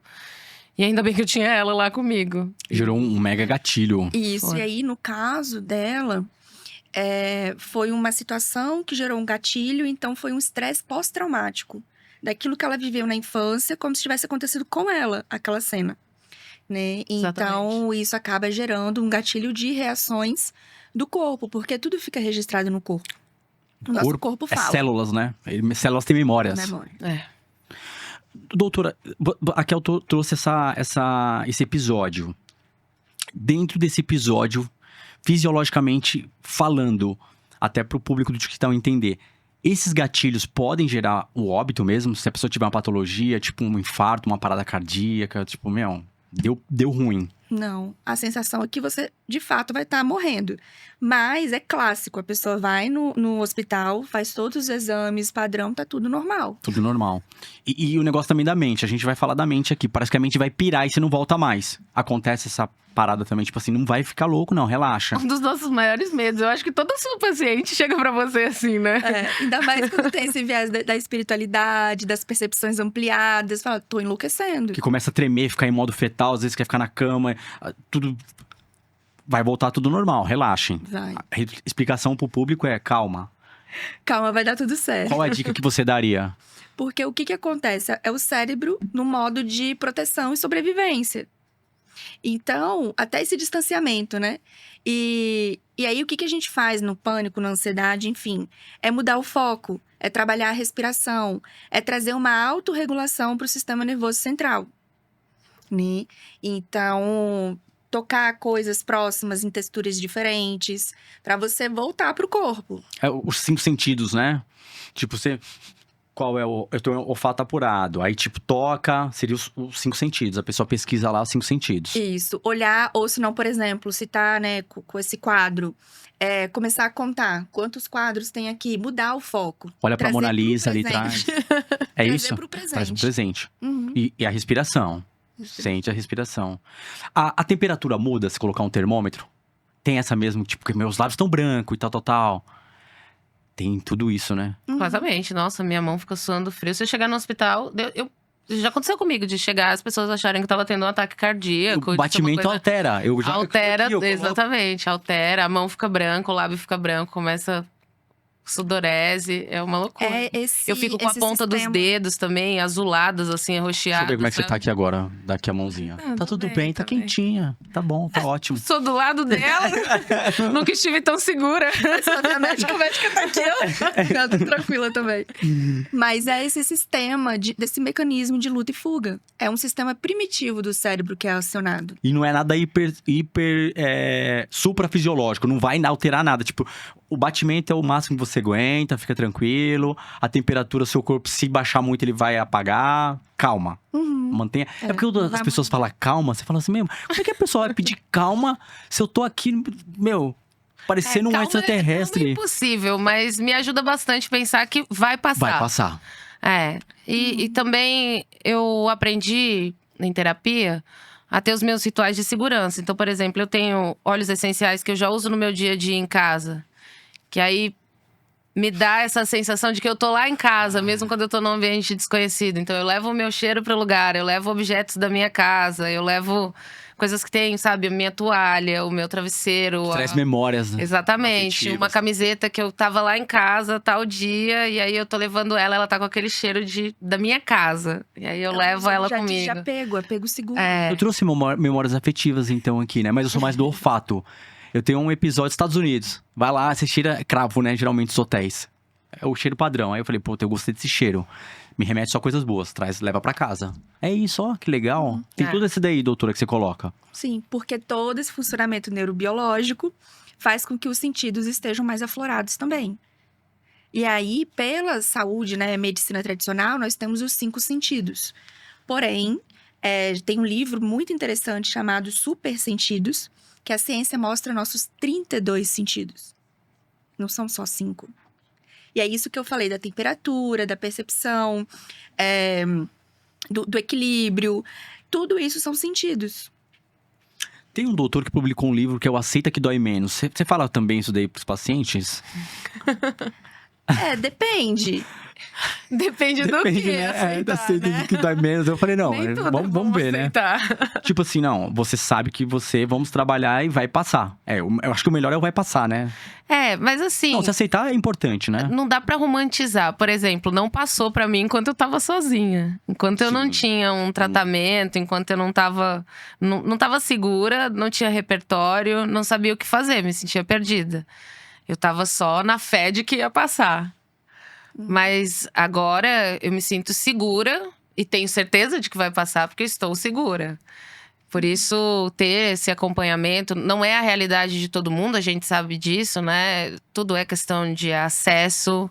E ainda bem que eu tinha ela lá comigo. Gerou um mega gatilho. Isso, e aí no caso dela... foi uma situação que gerou um gatilho, então foi um estresse pós-traumático. Daquilo que ela viveu na infância, como se tivesse acontecido com ela, aquela cena. Né? Então, isso acaba gerando um gatilho de reações do corpo, porque tudo fica registrado no corpo. O nosso corpo É fala. células, né? Células têm memórias. Memória. É. Doutora, a Kel trouxe esse episódio. Dentro desse episódio, fisiologicamente falando, até pro público do TikTok entender, esses gatilhos podem gerar o óbito mesmo? Se a pessoa tiver uma patologia, tipo um infarto, uma parada cardíaca, tipo, deu ruim. Não, a sensação é que você, de fato, vai estar morrendo. Mas é clássico, a pessoa vai no hospital, faz todos os exames, padrão, tá tudo normal. Tudo normal. E o negócio também da mente, a gente vai falar da mente aqui. Parece que a mente vai pirar e você não volta mais. Acontece essa parada também, tipo assim, não vai ficar louco não, relaxa. Um dos nossos maiores medos. Eu acho que todo seu paciente chega pra você assim, né? Ainda mais quando tem esse viés da espiritualidade, das percepções ampliadas. Fala, tô enlouquecendo. Que começa a tremer, ficar em modo fetal, às vezes quer ficar na cama, tudo... Vai voltar tudo normal, relaxem. Vai. A explicação pro público é calma. Calma, vai dar tudo certo. Qual é a dica que você daria? Porque o que acontece? É o cérebro no modo de proteção e sobrevivência. Então, até esse distanciamento, né? E aí, o que a gente faz no pânico, na ansiedade, enfim, é mudar o foco, é trabalhar a respiração, é trazer uma autorregulação para o sistema nervoso central, né? Então, tocar coisas próximas em texturas diferentes, para você voltar pro corpo. É os 5 sentidos, né? Tipo, você... Qual é o... Eu tenho olfato apurado. Aí, tipo, toca, seria os 5 sentidos. A pessoa pesquisa lá os 5 sentidos. Isso. Olhar, ou se não, por exemplo, se tá, né, com esse quadro, começar a contar quantos quadros tem aqui, mudar o foco. Olha pra Trazer Mona pro Lisa ali presente. atrás. É Trazer isso? pro presente. Traz pro presente. Uhum. E a respiração. Sente a respiração. A temperatura muda se colocar um termômetro? Tem essa mesmo, tipo, que meus lábios estão brancos e tal. Tem tudo isso, né? Completamente. Nossa, minha mão fica suando frio. Se eu chegar no hospital, já aconteceu comigo de chegar as pessoas acharem que eu tava tendo um ataque cardíaco. O batimento altera. Altera, aqui, eu coloco- exatamente. Altera, a mão fica branca, o lábio fica branco, começa sudorese. É uma loucura. Eu fico com a ponta dos dedos também, azuladas, assim, Deixa arroxeadas. eu ver como é que você tá sabe? aqui agora. Daqui a mãozinha. Ah, Tá tô tudo bem, bem, tá tô bem. quentinha. Tá bom, tá ótimo. Sou do lado dela. Nunca estive tão segura. A médica tá aqui, ó. Ela tá tranquila também. Mas é esse sistema, desse mecanismo de luta e fuga. É um sistema primitivo do cérebro que é acionado. E não é nada suprafisiológico, não vai alterar nada. Tipo, o batimento é o máximo que você aguenta, fica tranquilo. A temperatura, seu corpo, se baixar muito, ele vai apagar. Calma. Uhum. Mantenha. É porque não as vai pessoas falam calma, você fala assim mesmo. Como é que a pessoa vai pedir calma se eu tô aqui, parecendo um Calma, extraterrestre? É impossível, mas me ajuda bastante pensar que vai passar. Vai passar. E também eu aprendi em terapia a ter os meus rituais de segurança. Então, por exemplo, eu tenho óleos essenciais que eu já uso no meu dia a dia em casa. Que aí me dá essa sensação de que eu tô lá em casa, mesmo quando eu tô num ambiente desconhecido. Então, eu levo o meu cheiro pro lugar, eu levo objetos da minha casa, eu levo coisas que tem, sabe? A minha toalha, o meu travesseiro. Traz memórias, né? Exatamente. Afetivas. Uma camiseta que eu tava lá em casa, tal dia, e aí eu tô levando ela tá com aquele cheiro da minha casa. E aí eu levo ela comigo. Já apego seguro. É. Eu trouxe memórias afetivas, então, aqui, né? Mas eu sou mais do olfato. Eu tenho um episódio dos Estados Unidos. Vai lá, você cheira cravo, né? Geralmente, os hotéis. É o cheiro padrão. Aí eu falei, pô, eu gostei desse cheiro. Me remete só coisas boas. Leva pra casa. É isso, ó, que legal. Tem tudo esse daí, doutora, que você coloca. Sim, porque todo esse funcionamento neurobiológico faz com que os sentidos estejam mais aflorados também. E aí, pela saúde, né, medicina tradicional, nós temos os 5 sentidos. Porém, tem um livro muito interessante chamado Super Sentidos, que a ciência mostra nossos 32 sentidos. Não são só 5. E é isso que eu falei da temperatura, da percepção, do equilíbrio. Tudo isso são sentidos. Tem um doutor que publicou um livro que é o Aceita que Dói Menos. Você fala também isso daí pros pacientes? Depende. Depende do Depende, que né? aceitar, Aceita né? que dói menos. Eu falei, não, Nem tudo vamos ver, né? aceitar. Tipo assim, não, você sabe que vamos trabalhar e vai passar. Eu acho que o melhor é o vai passar, né? Mas assim… Não, se aceitar é importante, né? Não dá pra romantizar. Por exemplo, não passou pra mim enquanto eu tava sozinha. Enquanto eu não Sim. tinha um tratamento, enquanto eu não tava segura, não tinha repertório, não sabia o que fazer, me sentia perdida. Eu tava só na fé de que ia passar. Mas agora eu me sinto segura e tenho certeza de que vai passar porque eu estou segura. Por isso, ter esse acompanhamento não é a realidade de todo mundo, a gente sabe disso, né? Tudo é questão de acesso,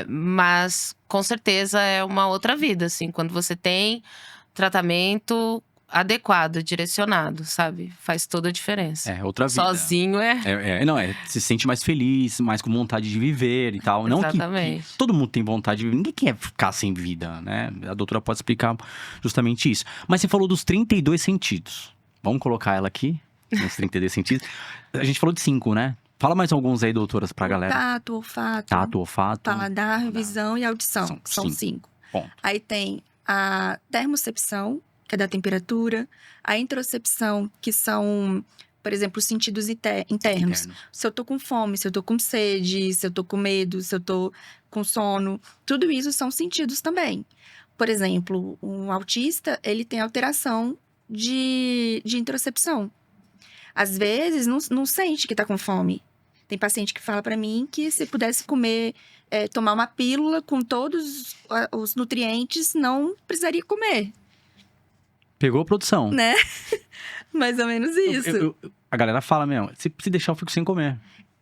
mas com certeza é uma outra vida, assim, quando você tem tratamento adequado, direcionado, sabe? Faz toda a diferença. É, outra vida. Sozinho Se sente mais feliz, mais com vontade de viver e tal. Não que Exatamente. todo mundo tem vontade de viver, ninguém quer ficar sem vida, né? A doutora pode explicar justamente isso. Mas você falou dos 32 sentidos. Vamos colocar ela aqui, nos 32 sentidos. A gente falou de 5, né? Fala mais alguns aí, doutoras, pra galera. Tato, olfato, Tato, olfato. paladar, visão e audição. São São cinco. 5. Ponto. Aí tem a termocepção, que é da temperatura. A interocepção, que são, por exemplo, os sentidos internos. Interno. Se eu tô com fome, se eu tô com sede, se eu tô com medo, se eu tô com sono. Tudo isso são sentidos também. Por exemplo, um autista, ele tem alteração de interocepção. Às vezes, não sente que tá com fome. Tem paciente que fala pra mim que se pudesse comer, tomar uma pílula com todos os nutrientes, não precisaria comer, Pegou a produção. né? Mais ou menos isso. A galera fala mesmo, se deixar eu fico sem comer.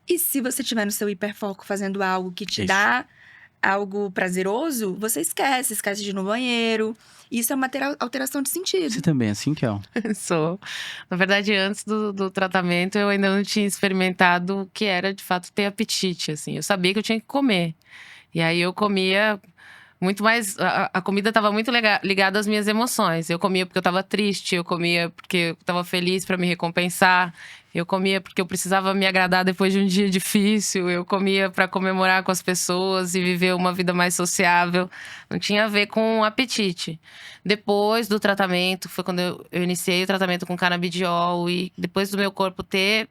E se você tiver no seu hiperfoco fazendo algo que te Isso. dá algo prazeroso, você esquece de ir no banheiro. Isso é uma alteração de sentido. Você também é assim, Kel? Sou. Na verdade, antes do tratamento, eu ainda não tinha experimentado o que era, de fato, ter apetite, assim. Eu sabia que eu tinha que comer. E aí, eu comia muito mais… A comida estava muito ligada às minhas emoções. Eu comia porque eu estava triste, eu comia porque eu estava feliz para me recompensar. Eu comia porque eu precisava me agradar depois de um dia difícil. Eu comia para comemorar com as pessoas e viver uma vida mais sociável. Não tinha a ver com apetite. Depois do tratamento, foi quando eu iniciei o tratamento com canabidiol. E depois do meu corpo ter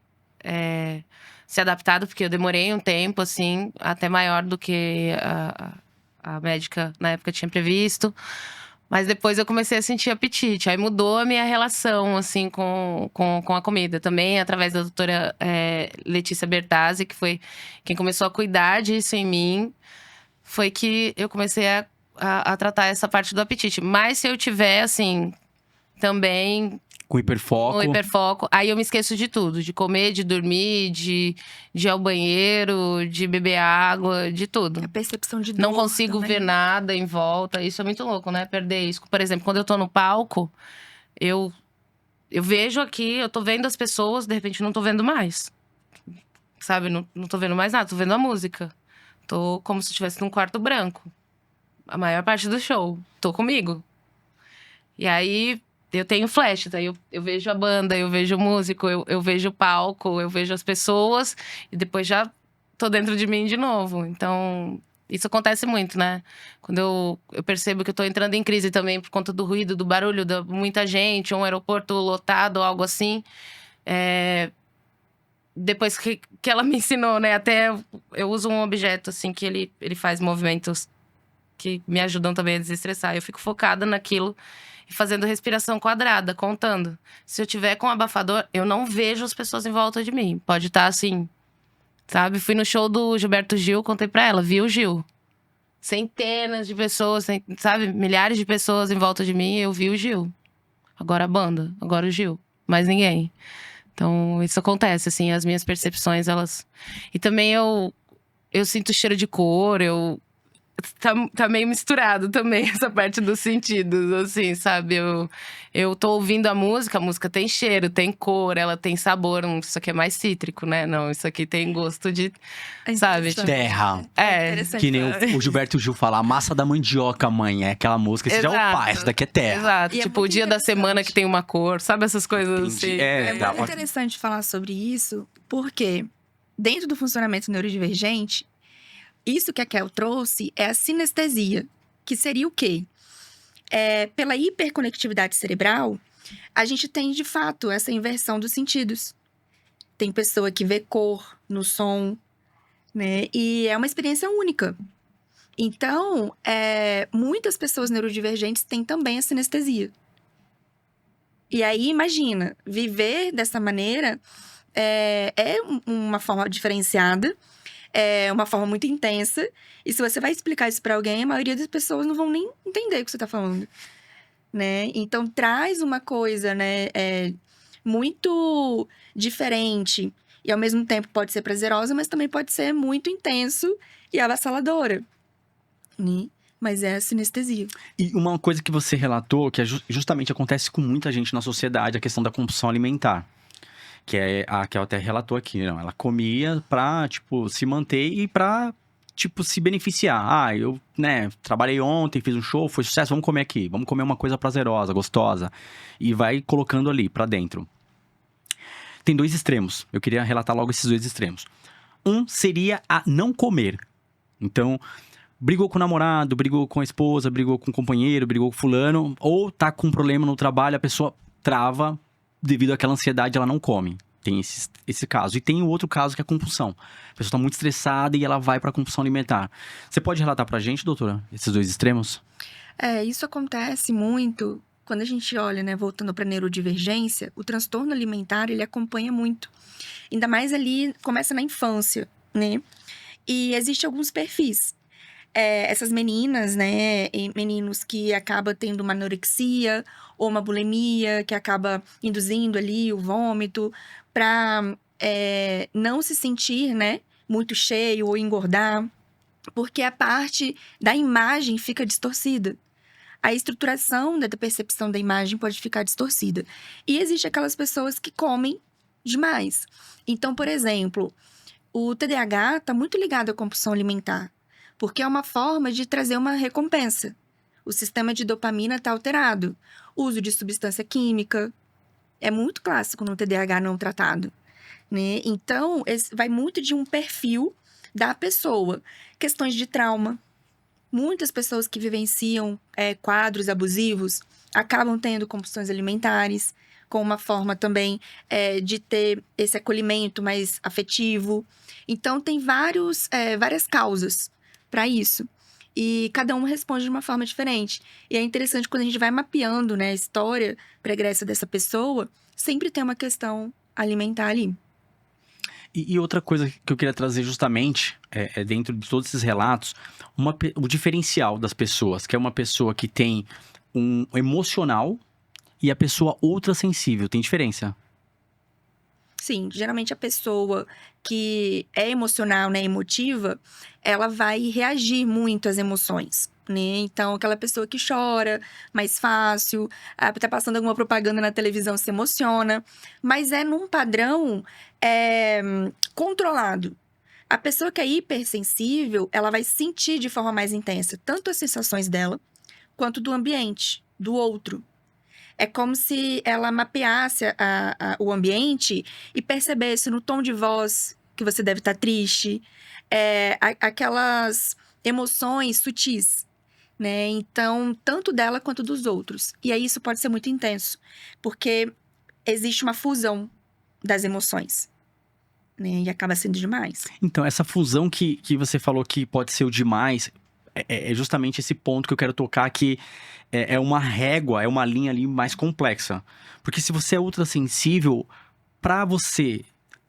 se adaptado, porque eu demorei um tempo, assim, até maior do que a médica na época tinha previsto. Mas depois eu comecei a sentir apetite. Aí mudou a minha relação, assim, com a comida. Também através da doutora Letícia Bertazzi, que foi quem começou a cuidar disso em mim. Foi que eu comecei a tratar essa parte do apetite. Mas se eu tiver, assim, também… Com hiperfoco. Um hiperfoco. Aí eu me esqueço de tudo. De comer, de dormir, de ir ao banheiro, de beber água, de tudo. A percepção de dor Não consigo também. ver nada em volta. Isso é muito louco, né? Perder isso. Por exemplo, quando eu tô no palco, eu vejo aqui, eu tô vendo as pessoas, de repente não tô vendo mais. Sabe? Não tô vendo mais nada, tô vendo a música. Tô como se estivesse num quarto branco. A maior parte do show. Tô comigo. E aí… Eu tenho flashes, aí eu vejo a banda, eu vejo o músico, eu vejo o palco, eu vejo as pessoas. E depois já tô dentro de mim de novo. Então, isso acontece muito, né? Quando eu percebo que eu tô entrando em crise também por conta do ruído, do barulho, de muita gente, um aeroporto lotado, algo assim. Depois que ela me ensinou, né? Até eu uso um objeto, assim, que ele faz movimentos que me ajudam também a desestressar. Eu fico focada naquilo. Fazendo respiração quadrada, contando. Se eu tiver com abafador, eu não vejo as pessoas em volta de mim. Pode estar assim, sabe? Fui no show do Gilberto Gil, contei pra ela, vi o Gil. Centenas de pessoas, sabe? Milhares de pessoas em volta de mim, eu vi o Gil. Agora a banda, agora o Gil. Mais ninguém. Então, isso acontece, assim, as minhas percepções, elas… E também eu sinto cheiro de cor, Tá meio misturado também essa parte dos sentidos, assim, sabe? Eu tô ouvindo a música tem cheiro, tem cor, ela tem sabor. Isso aqui é mais cítrico, né? Não, isso aqui tem gosto de… sabe? interessante. Terra. Interessante. Que nem o Gilberto Gil fala, a massa da mandioca, mãe. É aquela música, você já, Exato. opa, essa daqui é terra. Exato. E é Tipo, o muito dia da semana interessante. que tem uma cor, sabe essas coisas Entendi. assim? É Tá, muito interessante falar sobre isso, porque dentro do funcionamento neurodivergente, isso que a Kel trouxe é a sinestesia, que seria o quê? Pela hiperconectividade cerebral, a gente tem, de fato, essa inversão dos sentidos. Tem pessoa que vê cor no som, né? E é uma experiência única. Então, muitas pessoas neurodivergentes têm também a sinestesia. E aí, imagina, viver dessa maneira uma forma diferenciada, é uma forma muito intensa. E se você vai explicar isso pra alguém, a maioria das pessoas não vão nem entender o que você tá falando, né? Então, traz uma coisa, né, muito diferente. E, ao mesmo tempo, pode ser prazerosa, mas também pode ser muito intenso e avassaladora, né? Mas é a sinestesia. E uma coisa que você relatou, que justamente acontece com muita gente na sociedade, a questão da compulsão alimentar. Que é a que ela até relatou aqui, não? Ela comia pra, tipo, se manter e pra, tipo, se beneficiar. Ah, eu, né, trabalhei ontem, fiz um show, foi sucesso, vamos comer aqui. Vamos comer uma coisa prazerosa, gostosa. E vai colocando ali, pra dentro. Tem 2 extremos. Eu queria relatar logo esses 2 extremos. Um seria a não comer. Então, brigou com o namorado, brigou com a esposa, brigou com o companheiro, brigou com fulano. Ou tá com um problema no trabalho, a pessoa trava, devido àquela ansiedade, ela não come. Tem esse caso. E tem o outro caso que é a compulsão. A pessoa tá muito estressada e ela vai pra compulsão alimentar. Você pode relatar pra gente, doutora, esses 2 extremos? Isso acontece muito quando a gente olha, né, voltando para neurodivergência, o transtorno alimentar, ele acompanha muito. Ainda mais ali, começa na infância, né? E existem alguns perfis. Essas meninas, né, e meninos que acabam tendo uma anorexia ou uma bulimia, que acaba induzindo ali o vômito, para não se sentir, né, muito cheio ou engordar, porque a parte da imagem fica distorcida. A estruturação da percepção da imagem pode ficar distorcida. E existe aquelas pessoas que comem demais. Então, por exemplo, o TDAH está muito ligado à compulsão alimentar, porque é uma forma de trazer uma recompensa. O sistema de dopamina está alterado. O uso de substância química é muito clássico no TDAH não tratado, né? Então, vai muito de um perfil da pessoa. Questões de trauma. Muitas pessoas que vivenciam quadros abusivos acabam tendo compulsões alimentares, com uma forma também de ter esse acolhimento mais afetivo. Então, tem várias causas para isso. E cada um responde de uma forma diferente. E é interessante quando a gente vai mapeando, né, a história pregressa dessa pessoa, sempre tem uma questão alimentar ali. E outra coisa que eu queria trazer justamente, dentro de todos esses relatos, o diferencial das pessoas, que é uma pessoa que tem um emocional e a pessoa ultra sensível. Tem diferença? Sim, geralmente a pessoa que é emocional, né, emotiva, ela vai reagir muito às emoções, né? Então, aquela pessoa que chora mais fácil, tá passando alguma propaganda na televisão, se emociona, mas é num padrão controlado. A pessoa que é hipersensível, ela vai sentir de forma mais intensa tanto as sensações dela, quanto do ambiente, do outro. É como se ela mapeasse o ambiente e percebesse no tom de voz que você deve estar triste, aquelas emoções sutis, né? Então, tanto dela quanto dos outros. E aí isso pode ser muito intenso, porque existe uma fusão das emoções, né? E acaba sendo demais. Então, essa fusão que você falou que pode ser o demais, é justamente esse ponto que eu quero tocar, que é uma régua, é uma linha ali mais complexa. Porque se você é ultrassensível,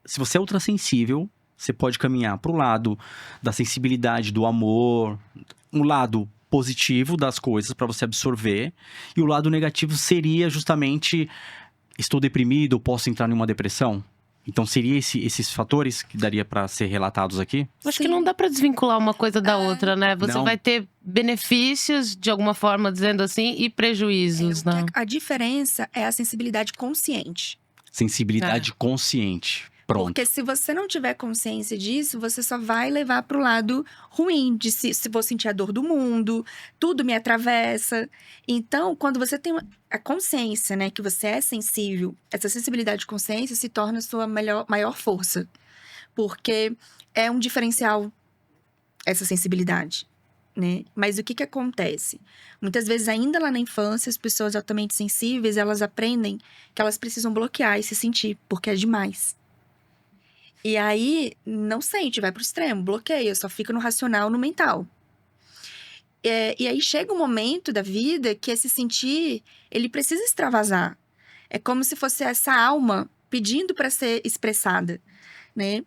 se você é ultrassensível, você pode caminhar pro lado da sensibilidade, do amor, um lado positivo das coisas para você absorver, e o lado negativo seria justamente, estou deprimido, posso entrar em uma depressão? Então, seria esses fatores que daria para ser relatados aqui? Acho que não dá pra desvincular uma coisa da outra, né? Você Não. vai ter benefícios, de alguma forma, dizendo assim, e prejuízos, né? A diferença é a sensibilidade consciente. Sensibilidade consciente. Pronto. Porque se você não tiver consciência disso, você só vai levar pro lado ruim, de se vou sentir a dor do mundo, tudo me atravessa. Então, quando você tem a consciência, né, que você é sensível, essa sensibilidade de consciência se torna a sua maior força. Porque é um diferencial, essa sensibilidade, né? Mas o que acontece? Muitas vezes, ainda lá na infância, as pessoas altamente sensíveis, elas aprendem que elas precisam bloquear e se sentir, porque é demais. E aí, não sente, vai pro extremo, bloqueia, só fica no racional, no mental. E aí chega um momento da vida que esse sentir, ele precisa extravasar. É como se fosse essa alma pedindo para ser expressada, né?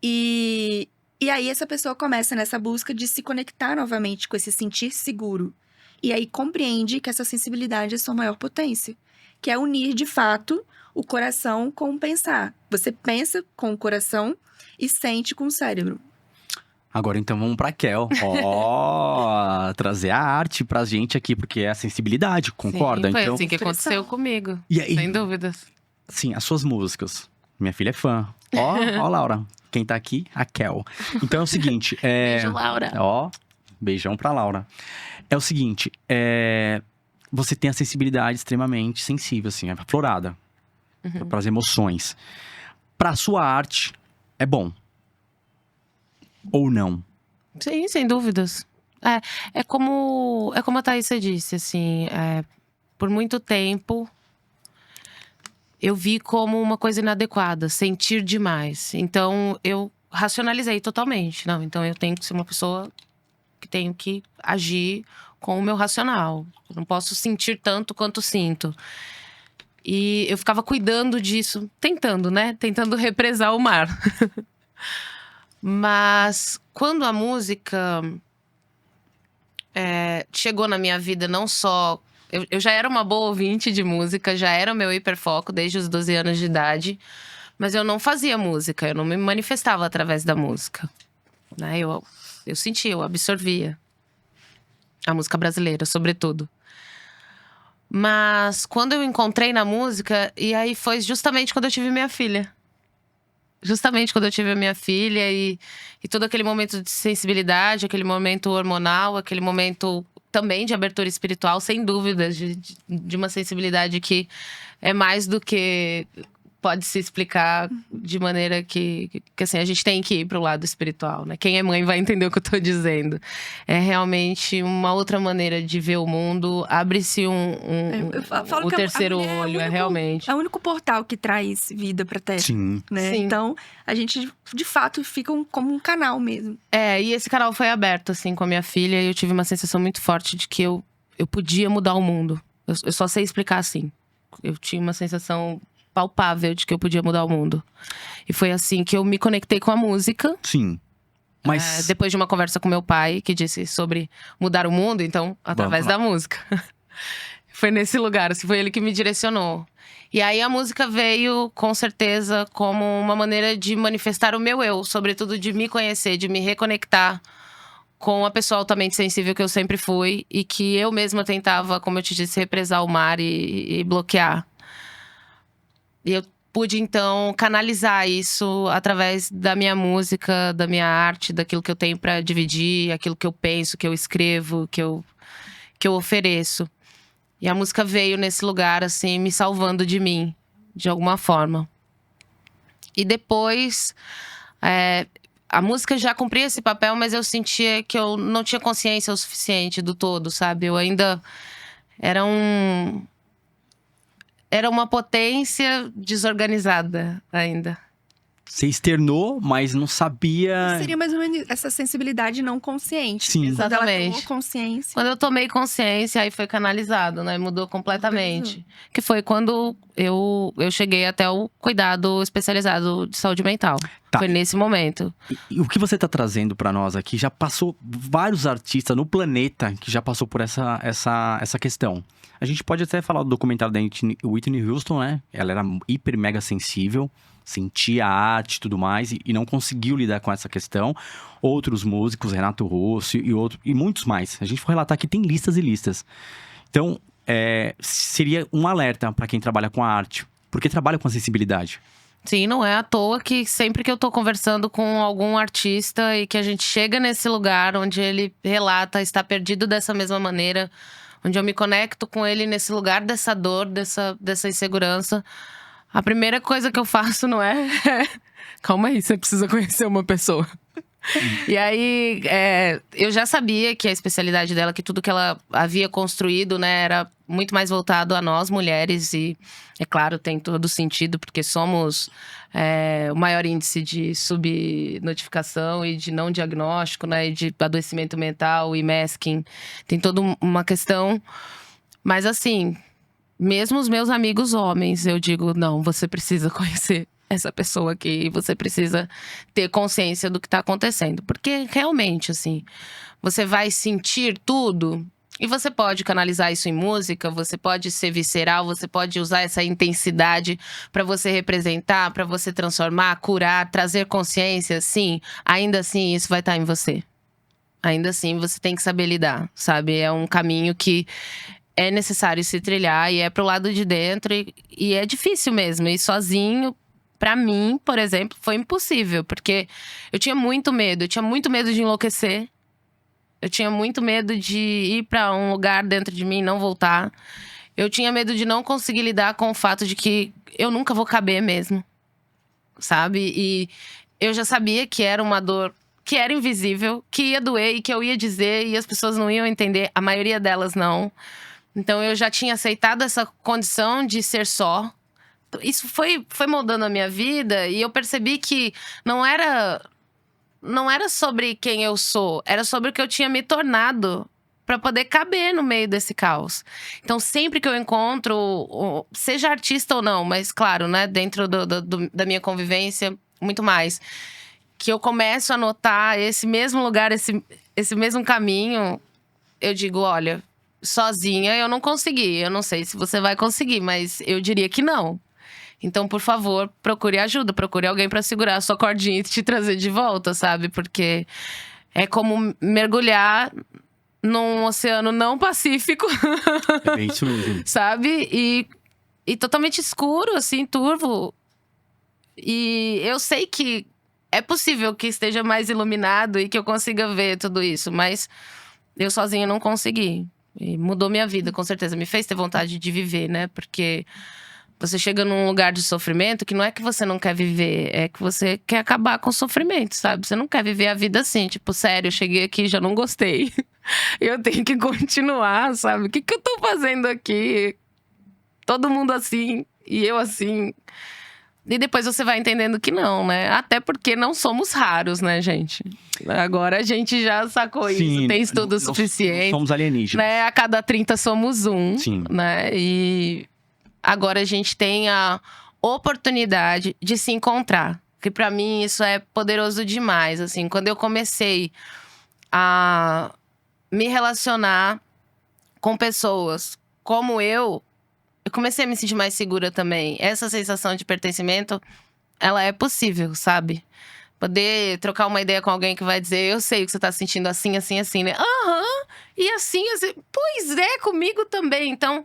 E aí essa pessoa começa nessa busca de se conectar novamente com esse sentir seguro. E aí compreende que essa sensibilidade é sua maior potência, que é unir de fato o coração com o pensar. Você pensa com o coração e sente com o cérebro. Agora então vamos pra Kel. Trazer a arte pra gente aqui, porque é a sensibilidade, concorda? Sim, foi então, assim que aconteceu comigo, e aí, sem dúvidas. sim, as suas músicas. Minha filha é fã. Ó, Laura. Quem tá aqui? A Kel. Então é o seguinte. Beijo, Laura. Ó, beijão pra Laura. É o seguinte, você tem a sensibilidade extremamente sensível, assim, aflorada. Para as emoções. Pra sua arte, é bom. Ou não? Sim, sem dúvidas. É como a Thaisa disse, assim, por muito tempo eu vi como uma coisa inadequada, sentir demais. Então eu racionalizei totalmente. Não, então eu tenho que ser uma pessoa que tenho que agir com o meu racional. Eu não posso sentir tanto quanto sinto. E eu ficava cuidando disso, tentando, né? Tentando represar o mar. Mas quando a música chegou na minha vida, não só… Eu já era uma boa ouvinte de música, já era o meu hiperfoco desde os 12 anos de idade. Mas eu não fazia música, eu não me manifestava através da música, né? Eu sentia, eu absorvia a música brasileira, sobretudo. Mas quando eu encontrei na música, e aí foi justamente quando eu tive minha filha. Justamente quando eu tive a minha filha e todo aquele momento de sensibilidade, aquele momento hormonal, aquele momento também de abertura espiritual, sem dúvidas, de uma sensibilidade que é mais do que pode se explicar de maneira que assim, a gente tem que ir para o lado espiritual, né? Quem é mãe vai entender o que eu tô dizendo. É realmente uma outra maneira de ver o mundo. Abre-se o terceiro olho, realmente. É o único portal que traz vida pra Terra. Sim. Né? Sim. Então, a gente, de fato, fica como um canal mesmo. E esse canal foi aberto, assim, com a minha filha. E eu tive uma sensação muito forte de que eu podia mudar o mundo. Eu só sei explicar assim. Eu tinha uma sensação palpável de que eu podia mudar o mundo. E foi assim que eu me conectei com a música. Sim. Mas Depois de uma conversa com meu pai, que disse sobre mudar o mundo, então, através da música. Foi nesse lugar, assim, foi ele que me direcionou. E aí a música veio, com certeza, como uma maneira de manifestar o meu eu. Sobretudo de me conhecer, de me reconectar com a pessoa altamente sensível que eu sempre fui. E que eu mesma tentava, como eu te disse, represar o mar e bloquear. E eu pude, então, canalizar isso através da minha música, da minha arte, daquilo que eu tenho pra dividir, aquilo que eu penso, que eu escrevo, que eu ofereço. E a música veio nesse lugar, assim, me salvando de mim, de alguma forma. E depois, a música já cumpria esse papel, mas eu sentia que eu não tinha consciência o suficiente do todo, sabe? Eu ainda era uma potência desorganizada ainda. você externou, mas não sabia. Seria mais ou menos essa sensibilidade não consciente. Sim. Quando ela Exatamente. tomou consciência. Quando eu tomei consciência, aí foi canalizado, né? Mudou completamente. Que foi quando eu cheguei até o cuidado especializado de saúde mental. Tá. Foi nesse momento. E o que você tá trazendo pra nós aqui já passou vários artistas no planeta que já passou por essa questão. A gente pode até falar do documentário da Whitney Houston, né? Ela era hiper mega sensível, sentia a arte e tudo mais, e não conseguiu lidar com essa questão. Outros músicos, Renato Russo e muitos mais. A gente for relatar aqui, tem listas e listas. Então, seria um alerta pra quem trabalha com a arte, porque trabalha com a sensibilidade. Sim, não é à toa que sempre que eu tô conversando com algum artista e que a gente chega nesse lugar onde ele relata estar perdido dessa mesma maneira, onde eu me conecto com ele nesse lugar dessa dor, dessa insegurança, a primeira coisa que eu faço não é… Calma aí, você precisa conhecer uma pessoa. E aí, eu já sabia que a especialidade dela, que tudo que ela havia construído, né, era muito mais voltado a nós, mulheres. E, é claro, tem todo sentido, porque somos o maior índice de subnotificação e de não diagnóstico, né, e de adoecimento mental e masking. Tem toda uma questão. Mas assim, Mesmo os meus amigos homens, eu digo, não, você precisa conhecer essa pessoa aqui. Você precisa ter consciência do que tá acontecendo. Porque realmente, assim, você vai sentir tudo. E você pode canalizar isso em música, você pode ser visceral, você pode usar essa intensidade pra você representar, pra você transformar, curar, trazer consciência, sim. Ainda assim, isso vai estar em você. Ainda assim, você tem que saber lidar, sabe? É um caminho que é necessário se trilhar e é pro lado de dentro e é difícil mesmo. E sozinho, pra mim, por exemplo, foi impossível. Porque eu tinha muito medo de enlouquecer. Eu tinha muito medo de ir pra um lugar dentro de mim e não voltar. Eu tinha medo de não conseguir lidar com o fato de que eu nunca vou caber mesmo, sabe? E eu já sabia que era uma dor que era invisível, que ia doer e que eu ia dizer e as pessoas não iam entender, a maioria delas não. Então eu já tinha aceitado essa condição de ser só. Isso foi moldando a minha vida e eu percebi que não era sobre quem eu sou, era sobre o que eu tinha me tornado pra poder caber no meio desse caos. Então sempre que eu encontro, seja artista ou não, mas claro, né, dentro da minha convivência, muito mais, que eu começo a notar esse mesmo lugar, esse mesmo caminho, eu digo, olha, sozinha eu não consegui. Eu não sei se você vai conseguir, mas eu diria que não. Então, por favor, procure ajuda, procure alguém pra segurar a sua cordinha e te trazer de volta, sabe? Porque é como mergulhar num oceano não pacífico, É isso mesmo. sabe? E totalmente escuro, assim, turvo. E eu sei que é possível que esteja mais iluminado e que eu consiga ver tudo isso, mas eu sozinha não consegui. E mudou minha vida, com certeza. Me fez ter vontade de viver, né? Porque você chega num lugar de sofrimento que não é que você não quer viver, é que você quer acabar com o sofrimento, sabe? Você não quer viver a vida assim, tipo, sério, eu cheguei aqui e já não gostei. Eu tenho que continuar, sabe? O que eu tô fazendo aqui? Todo mundo assim, e eu assim. E depois você vai entendendo que não, né? Até porque não somos raros, né, gente? Agora a gente já sacou isso, tem estudo suficiente. Somos alienígenas. Né? A cada 30 somos um. Sim. Né? E agora a gente tem a oportunidade de se encontrar. Que pra mim isso é poderoso demais. Assim, quando eu comecei a me relacionar com pessoas como eu comecei a me sentir mais segura também. Essa sensação de pertencimento, ela é possível, sabe? Poder trocar uma ideia com alguém que vai dizer, eu sei o que você tá sentindo assim, assim, assim, né? Aham, e assim, assim, pois é, comigo também. Então,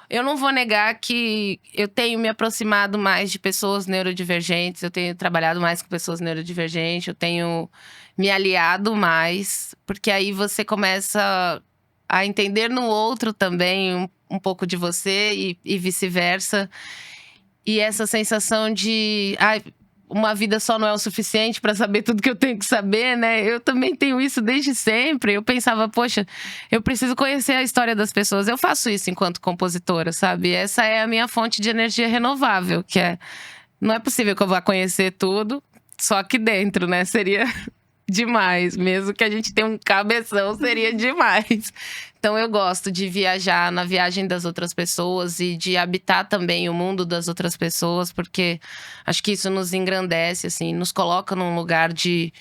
eu não vou negar que eu tenho me aproximado mais de pessoas neurodivergentes, eu tenho trabalhado mais com pessoas neurodivergentes, eu tenho me aliado mais, porque aí você começa a entender no outro também um pouco de você e vice-versa. E essa sensação de uma vida só não é o suficiente pra saber tudo que eu tenho que saber, né? Eu também tenho isso desde sempre. Eu pensava, poxa, eu preciso conhecer a história das pessoas. Eu faço isso enquanto compositora, sabe? Essa é a minha fonte de energia renovável, que é… Não é possível que eu vá conhecer tudo só aqui dentro, né? Seria demais. Mesmo que a gente tenha um cabeção, seria demais. Então eu gosto de viajar na viagem das outras pessoas e de habitar também o mundo das outras pessoas, porque acho que isso nos engrandece, assim, nos coloca num lugar de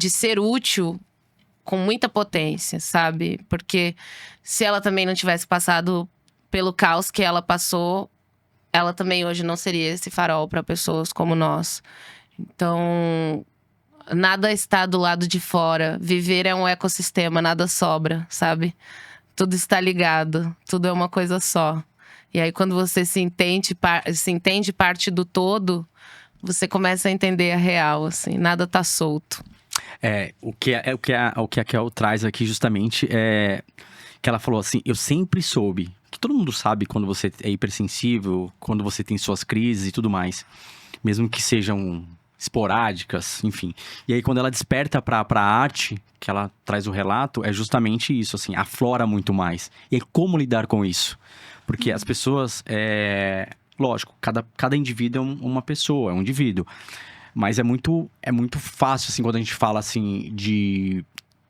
ser útil com muita potência, sabe? Porque se ela também não tivesse passado pelo caos que ela passou, ela também hoje não seria esse farol para pessoas como nós. Então, nada está do lado de fora. Viver é um ecossistema, nada sobra, sabe? Tudo está ligado, tudo é uma coisa só. E aí, quando você se entende parte do todo, você começa a entender a real, assim. Nada tá solto. O que a Kel traz aqui justamente é que ela falou assim, eu sempre soube, que todo mundo sabe quando você é hipersensível, quando você tem suas crises e tudo mais, mesmo que sejam esporádicas, enfim. E aí quando ela desperta pra arte, que ela traz o relato, é justamente isso, assim, aflora muito mais. E aí como lidar com isso? Porque as pessoas, lógico, cada indivíduo é uma pessoa, é um indivíduo. Mas é muito fácil, assim, quando a gente fala, assim,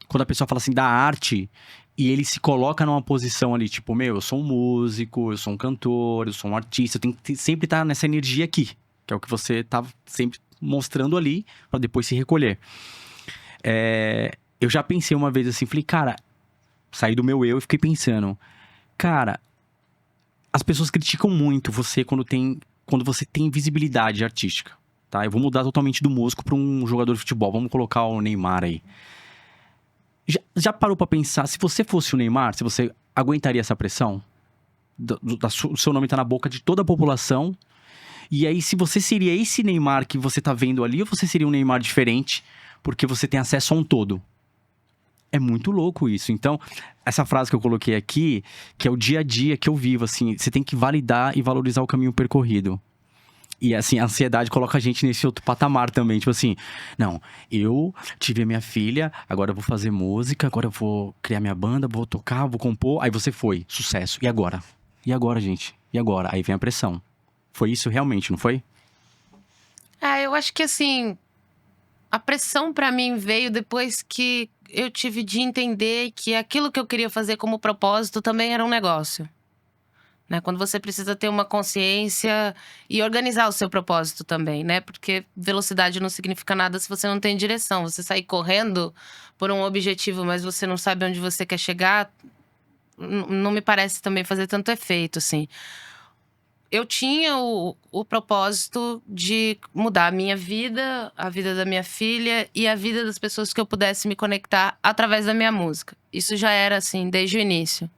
quando a pessoa fala, assim, da arte, e ele se coloca numa posição ali, tipo, meu, eu sou um músico, eu sou um cantor, eu sou um artista, eu tenho que sempre estar nessa energia aqui, que é o que você tá sempre mostrando ali, pra depois se recolher. Eu já pensei uma vez assim, falei, cara, saí do meu eu e fiquei pensando, cara, as pessoas criticam muito você quando você tem visibilidade artística, tá? Eu vou mudar totalmente do músico pra um jogador de futebol, vamos colocar o Neymar aí. Já parou pra pensar, se você fosse o Neymar, se você aguentaria essa pressão? O seu nome tá na boca de toda a população. E aí, se você seria esse Neymar que você tá vendo ali, ou você seria um Neymar diferente, porque você tem acesso a um todo? É muito louco isso. Então, essa frase que eu coloquei aqui, que é o dia a dia que eu vivo, assim, você tem que validar e valorizar o caminho percorrido. E assim, a ansiedade coloca a gente nesse outro patamar também. Tipo assim, não, eu tive a minha filha, agora eu vou fazer música, agora eu vou criar minha banda, vou tocar, vou compor. Aí você foi, sucesso. E agora? E agora, gente? E agora? Aí vem a pressão. Foi isso realmente, não foi? Eu acho que assim, a pressão pra mim veio depois que eu tive de entender que aquilo que eu queria fazer como propósito também era um negócio. Né? Quando você precisa ter uma consciência e organizar o seu propósito também, né? Porque velocidade não significa nada se você não tem direção. Você sair correndo por um objetivo, mas você não sabe onde você quer chegar, não me parece também fazer tanto efeito, assim. Eu tinha o propósito de mudar a minha vida, a vida da minha filha e a vida das pessoas que eu pudesse me conectar através da minha música. Isso já era assim, desde o início.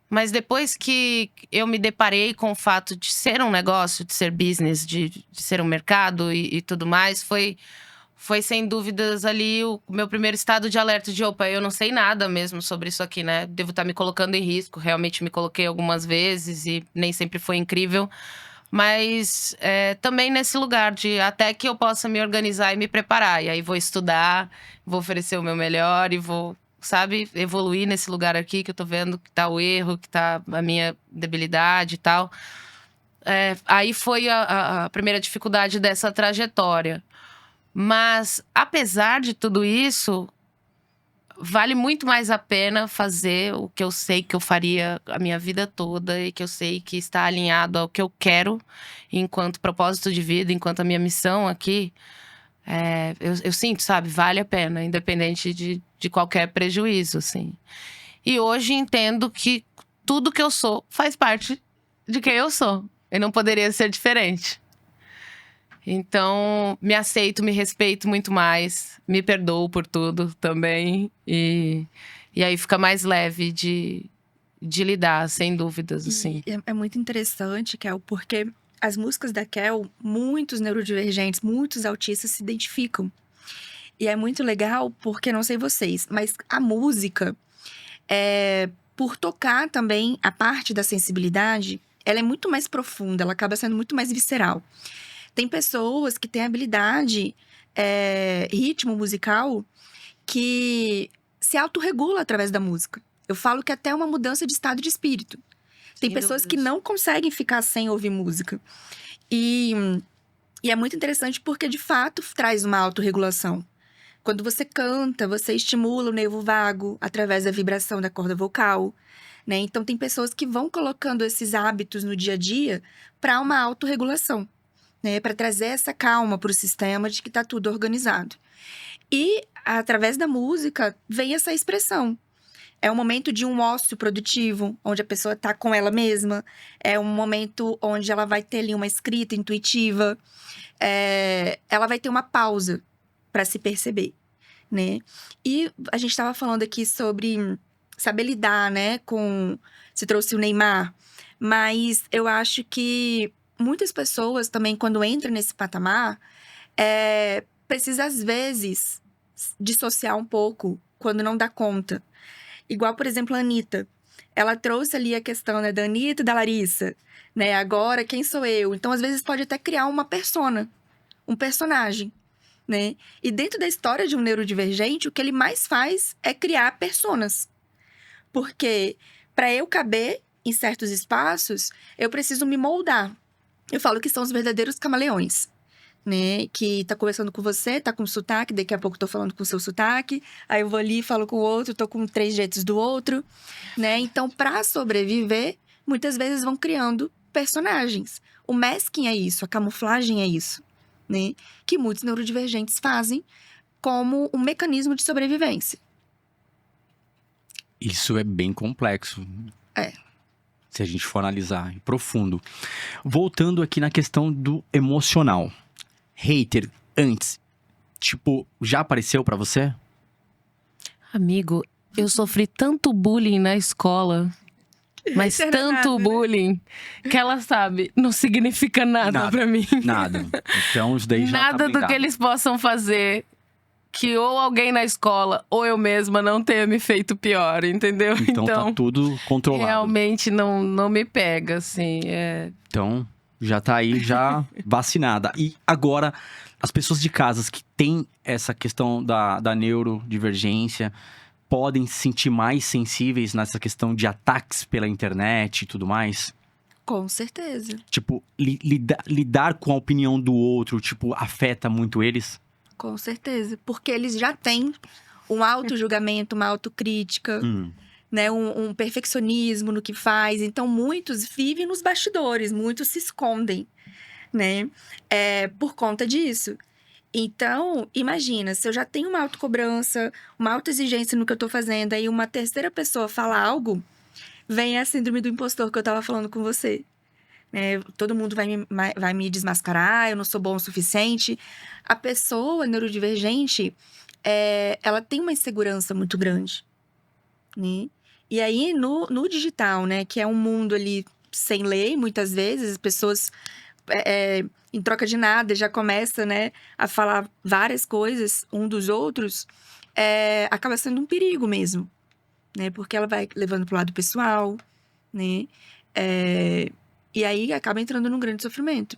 Mas depois que eu me deparei com o fato de ser um negócio, de ser business, de ser um mercado e tudo mais, foi sem dúvidas ali o meu primeiro estado de alerta de opa, eu não sei nada mesmo sobre isso aqui, né? Devo estar me colocando em risco. Realmente me coloquei algumas vezes e nem sempre foi incrível. Mas também nesse lugar de até que eu possa me organizar e me preparar. E aí vou estudar, vou oferecer o meu melhor e vou, sabe, evoluir nesse lugar aqui que eu tô vendo que tá o erro, que tá a minha debilidade e tal. Aí foi a primeira dificuldade dessa trajetória. Mas, apesar de tudo isso, vale muito mais a pena fazer o que eu sei que eu faria a minha vida toda e que eu sei que está alinhado ao que eu quero enquanto propósito de vida, enquanto a minha missão aqui. Eu sinto, sabe, vale a pena, independente de qualquer prejuízo, assim. E hoje entendo que tudo que eu sou faz parte de quem eu sou. E não poderia ser diferente. Então, me aceito, me respeito muito mais. Me perdoo por tudo também. E aí fica mais leve de lidar, sem dúvidas, assim. É muito interessante, Kel, porque as músicas da Kel, muitos neurodivergentes, muitos autistas se identificam. E é muito legal porque, não sei vocês, mas a música, por tocar também a parte da sensibilidade, ela é muito mais profunda, ela acaba sendo muito mais visceral. Tem pessoas que têm habilidade, ritmo musical, que se autorregula através da música. Eu falo que até é uma mudança de estado de espírito. Tem pessoas que não conseguem ficar sem ouvir música. E é muito interessante porque, de fato, traz uma autorregulação. Quando você canta, você estimula o nervo vago através da vibração da corda vocal, né? Então, tem pessoas que vão colocando esses hábitos no dia a dia para uma autorregulação, né? Para trazer essa calma para o sistema de que está tudo organizado. E, através da música, vem essa expressão. É um momento de um ócio produtivo, onde a pessoa está com ela mesma. É um momento onde ela vai ter ali uma escrita intuitiva. Ela vai ter uma pausa para se perceber, né? E a gente estava falando aqui sobre saber lidar, né? Você trouxe o Neymar. Mas eu acho que muitas pessoas também, quando entram nesse patamar, precisa, às vezes, dissociar um pouco quando não dá conta. Igual, por exemplo, a Anitta. Ela trouxe ali a questão, né, da Anitta e da Larissa, né? Agora, quem sou eu? Então, às vezes, pode até criar uma persona, um personagem, né? E dentro da história de um neurodivergente, o que ele mais faz é criar personas. Porque, para eu caber em certos espaços, eu preciso me moldar. Eu falo que são os verdadeiros camaleões. né? Que tá conversando com você, tá com sotaque, daqui a pouco tô falando com o seu sotaque. Aí eu vou ali, falo com o outro, tô com 3 jeitos do outro, né? Então, pra sobreviver, muitas vezes vão criando personagens. O masking é isso, a camuflagem é isso, né? Que muitos neurodivergentes fazem como um mecanismo de sobrevivência. Isso é bem complexo. É. Se a gente for analisar em profundo. Voltando aqui na questão do emocional. Hater, antes, tipo, já apareceu pra você? Amigo, eu sofri tanto bullying na escola. Mas Hater não é tanto nada, né? bullying que ela sabe, não significa nada pra mim. Nada. Então, isso daí já Nada tá do que blindado. eles possam fazer que ou alguém na escola ou eu mesma não tenha me feito pior, entendeu? Então tá tudo controlado. realmente não me pega, assim. Então, já tá aí, já vacinada. E agora, as pessoas de casas que têm essa questão da neurodivergência podem se sentir mais sensíveis nessa questão de ataques pela internet e tudo mais? Com certeza. Tipo, lidar com a opinião do outro, tipo, afeta muito eles? Com certeza. Porque eles já têm um auto-julgamento, uma autocrítica, né? Um perfeccionismo no que faz. Então, muitos vivem nos bastidores, muitos se escondem, né? Por conta disso. Então, imagina, se eu já tenho uma autocobrança, uma autoexigência no que eu tô fazendo, aí uma terceira pessoa fala algo, vem a síndrome do impostor que eu tava falando com você. Todo mundo vai me desmascarar, eu não sou bom o suficiente. A pessoa neurodivergente, ela tem uma insegurança muito grande, né? E aí, no digital, né, que é um mundo ali sem lei, muitas vezes, as pessoas, em troca de nada, já começam, né, a falar várias coisas um dos outros, acaba sendo um perigo mesmo, né? Porque ela vai levando pro lado pessoal, né? E aí acaba entrando num grande sofrimento.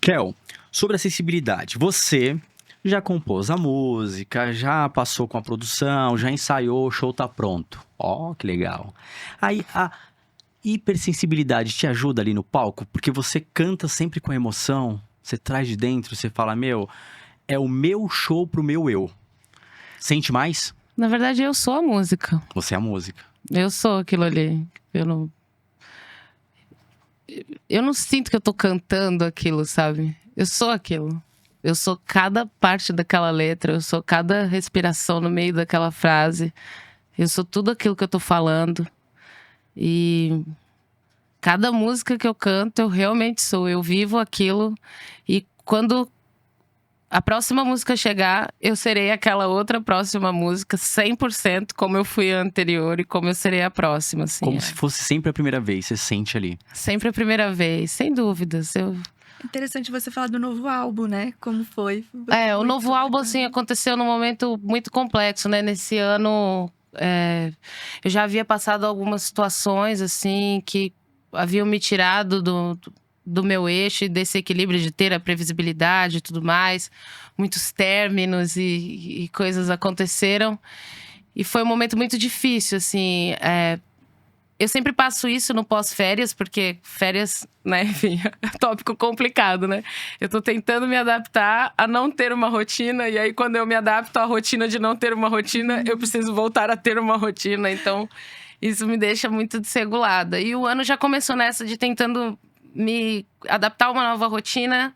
Kel, sobre acessibilidade, você já compôs a música, já passou com a produção, já ensaiou, o show tá pronto. Ó, que legal. Aí a hipersensibilidade te ajuda ali no palco? Porque você canta sempre com emoção, você traz de dentro, você fala, meu, é o meu show pro meu eu. Sente mais? Na verdade, eu sou a música. Você é a música. Eu sou aquilo ali. Eu não sinto que eu tô cantando aquilo, sabe? Eu sou aquilo. Eu sou cada parte daquela letra, eu sou cada respiração no meio daquela frase. Eu sou tudo aquilo que eu tô falando. E cada música que eu canto, eu realmente sou. Eu vivo aquilo. E quando a próxima música chegar, eu serei aquela outra próxima música 100% como eu fui a anterior e como eu serei a próxima, assim. Como se fosse sempre a primeira vez, você sente ali. Sempre a primeira vez, sem dúvidas. Interessante você falar do novo álbum, né? Como foi? O novo álbum, assim, aconteceu num momento muito complexo, né? Nesse ano, eu já havia passado algumas situações, assim, que haviam me tirado do meu eixo e desse equilíbrio de ter a previsibilidade e tudo mais. Muitos términos e coisas aconteceram. E foi um momento muito difícil, assim. Eu sempre passo isso no pós-férias, porque férias, né, enfim, é um tópico complicado, né? Eu tô tentando me adaptar a não ter uma rotina, e aí quando eu me adapto à rotina de não ter uma rotina, eu preciso voltar a ter uma rotina, então isso me deixa muito desregulada. E o ano já começou nessa de tentando me adaptar a uma nova rotina,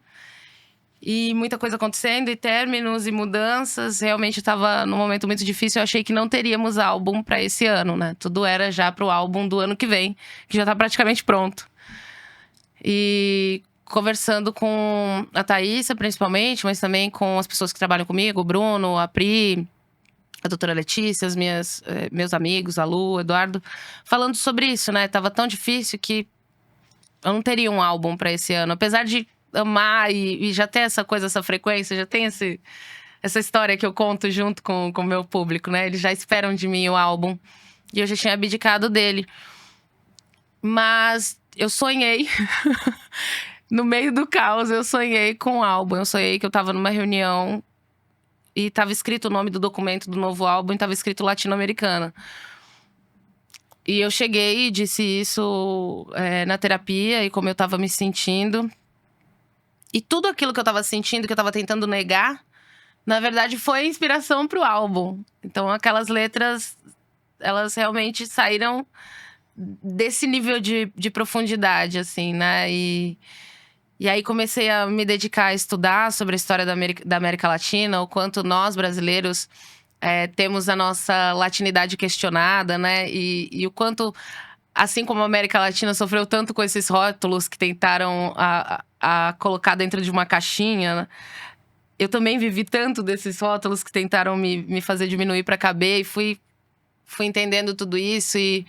e muita coisa acontecendo, e términos e mudanças. Realmente estava num momento muito difícil. Eu achei que não teríamos álbum para esse ano, né? Tudo era já pro álbum do ano que vem, que já tá praticamente pronto. E conversando com a Thaísa, principalmente, mas também com as pessoas que trabalham comigo, o Bruno, a Pri, a doutora Letícia, meus amigos, a Lu, o Eduardo, falando sobre isso, né? Tava tão difícil que eu não teria um álbum para esse ano. Apesar de amar e já ter essa coisa, essa frequência, já tem essa história que eu conto junto com o meu público, né? Eles já esperam de mim o álbum. E eu já tinha abdicado dele. Mas eu sonhei, no meio do caos, eu sonhei com o álbum. Eu sonhei que eu tava numa reunião e tava escrito o nome do documento do novo álbum e tava escrito latino-americana. E eu cheguei e disse isso na terapia e como eu tava me sentindo. E tudo aquilo que eu tava sentindo, que eu tava tentando negar, na verdade foi inspiração pro álbum. Então aquelas letras, elas realmente saíram desse nível de profundidade, assim, né? E aí comecei a me dedicar a estudar sobre a história da América Latina, o quanto nós, brasileiros, temos a nossa latinidade questionada, né? E o quanto, assim como a América Latina sofreu tanto com esses rótulos que tentaram a colocar dentro de uma caixinha, né? Eu também vivi tanto desses rótulos que tentaram me fazer diminuir para caber. E fui entendendo tudo isso e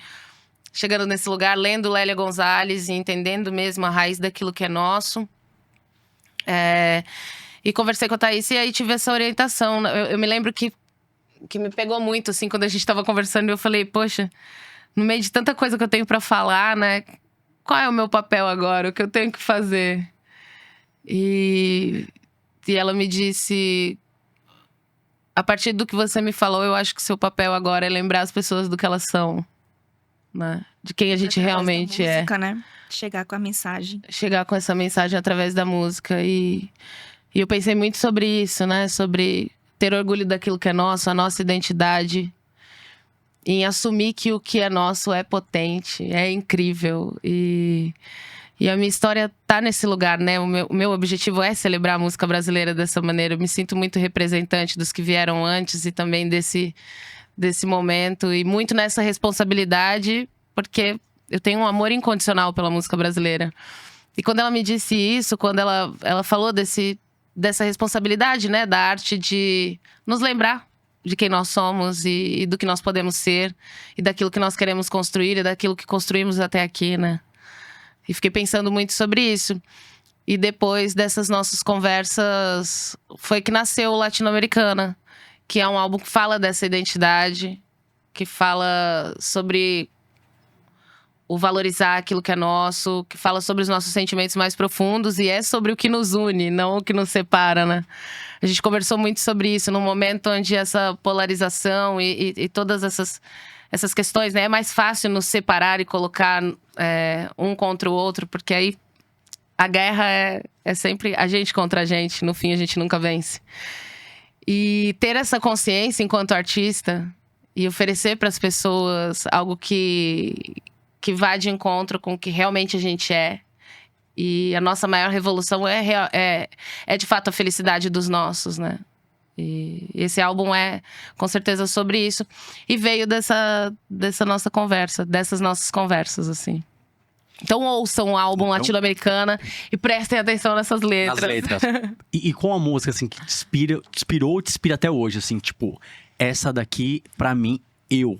chegando nesse lugar, lendo Lélia Gonzalez e entendendo mesmo a raiz daquilo que é nosso. E conversei com a Thaís e aí tive essa orientação. Eu me lembro que me pegou muito, assim, quando a gente tava conversando. Eu falei, poxa, no meio de tanta coisa que eu tenho pra falar, né? Qual é o meu papel agora? O que eu tenho que fazer? E ela me disse... A partir do que você me falou, eu acho que o seu papel agora é lembrar as pessoas do que elas são, né? De quem a gente realmente da música, né? Chegar com a mensagem. Chegar com essa mensagem através da música. E eu pensei muito sobre isso, né? Sobre ter orgulho daquilo que é nosso, a nossa identidade. Em assumir que o que é nosso é potente, é incrível. E a minha história tá nesse lugar, né? O meu objetivo é celebrar a música brasileira dessa maneira. Eu me sinto muito representante dos que vieram antes e também desse momento. E muito nessa responsabilidade, porque eu tenho um amor incondicional pela música brasileira. E quando ela me disse isso, quando ela falou dessa responsabilidade, né? Da arte de nos lembrar de quem nós somos e do que nós podemos ser. E daquilo que nós queremos construir e daquilo que construímos até aqui, né? E fiquei pensando muito sobre isso. E depois dessas nossas conversas, foi que nasceu o Latino-Americana, que é um álbum que fala dessa identidade, que fala sobre o valorizar aquilo que é nosso, que fala sobre os nossos sentimentos mais profundos, e é sobre o que nos une, não o que nos separa, né? A gente conversou muito sobre isso num momento onde essa polarização e todas essas questões, né? É mais fácil nos separar e colocar um contra o outro, porque aí a guerra é sempre a gente contra a gente. No fim, a gente nunca vence. E ter essa consciência enquanto artista e oferecer para as pessoas algo que vá de encontro com o que realmente a gente é. E a nossa maior revolução é de fato a felicidade dos nossos, né? E esse álbum é, com certeza, sobre isso. E veio dessa nossa conversa, dessas nossas conversas, assim. Então ouçam o álbum Latino-Americana e prestem atenção nessas letras. Nas letras. E com a música, assim, que te inspirou, te inspira até hoje, assim, tipo... Essa daqui, pra mim,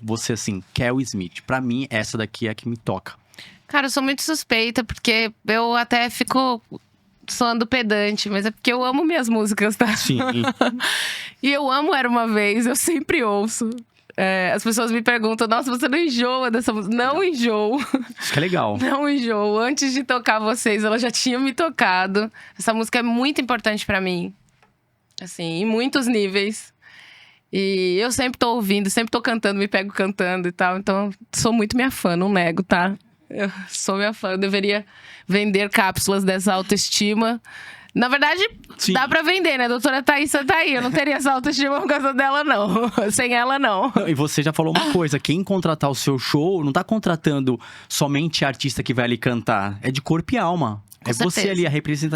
você, assim, Kel Smith. Pra mim, essa daqui é a que me toca. Cara, eu sou muito suspeita, porque eu até fico... soando pedante, mas é porque eu amo minhas músicas, tá? Sim. E eu amo Era Uma Vez, eu sempre ouço. As pessoas me perguntam, nossa, você não enjoa dessa música? Não enjoo. Isso que é legal. Não enjoo. Antes de tocar vocês, ela já tinha me tocado. Essa música é muito importante pra mim. Assim, em muitos níveis. E eu sempre tô ouvindo, sempre tô cantando, me pego cantando e tal. Então, sou muito minha fã, não nego, tá? Eu sou minha fã, eu deveria vender cápsulas dessa autoestima. Na verdade, Sim. Dá pra vender, né? Doutora Thaísa tá aí. Eu não teria essa autoestima por causa dela, não. Sem ela, não. E você já falou uma coisa: quem contratar o seu show não tá contratando somente a artista que vai ali cantar. É de corpo e alma. Com é certeza. Você ali, a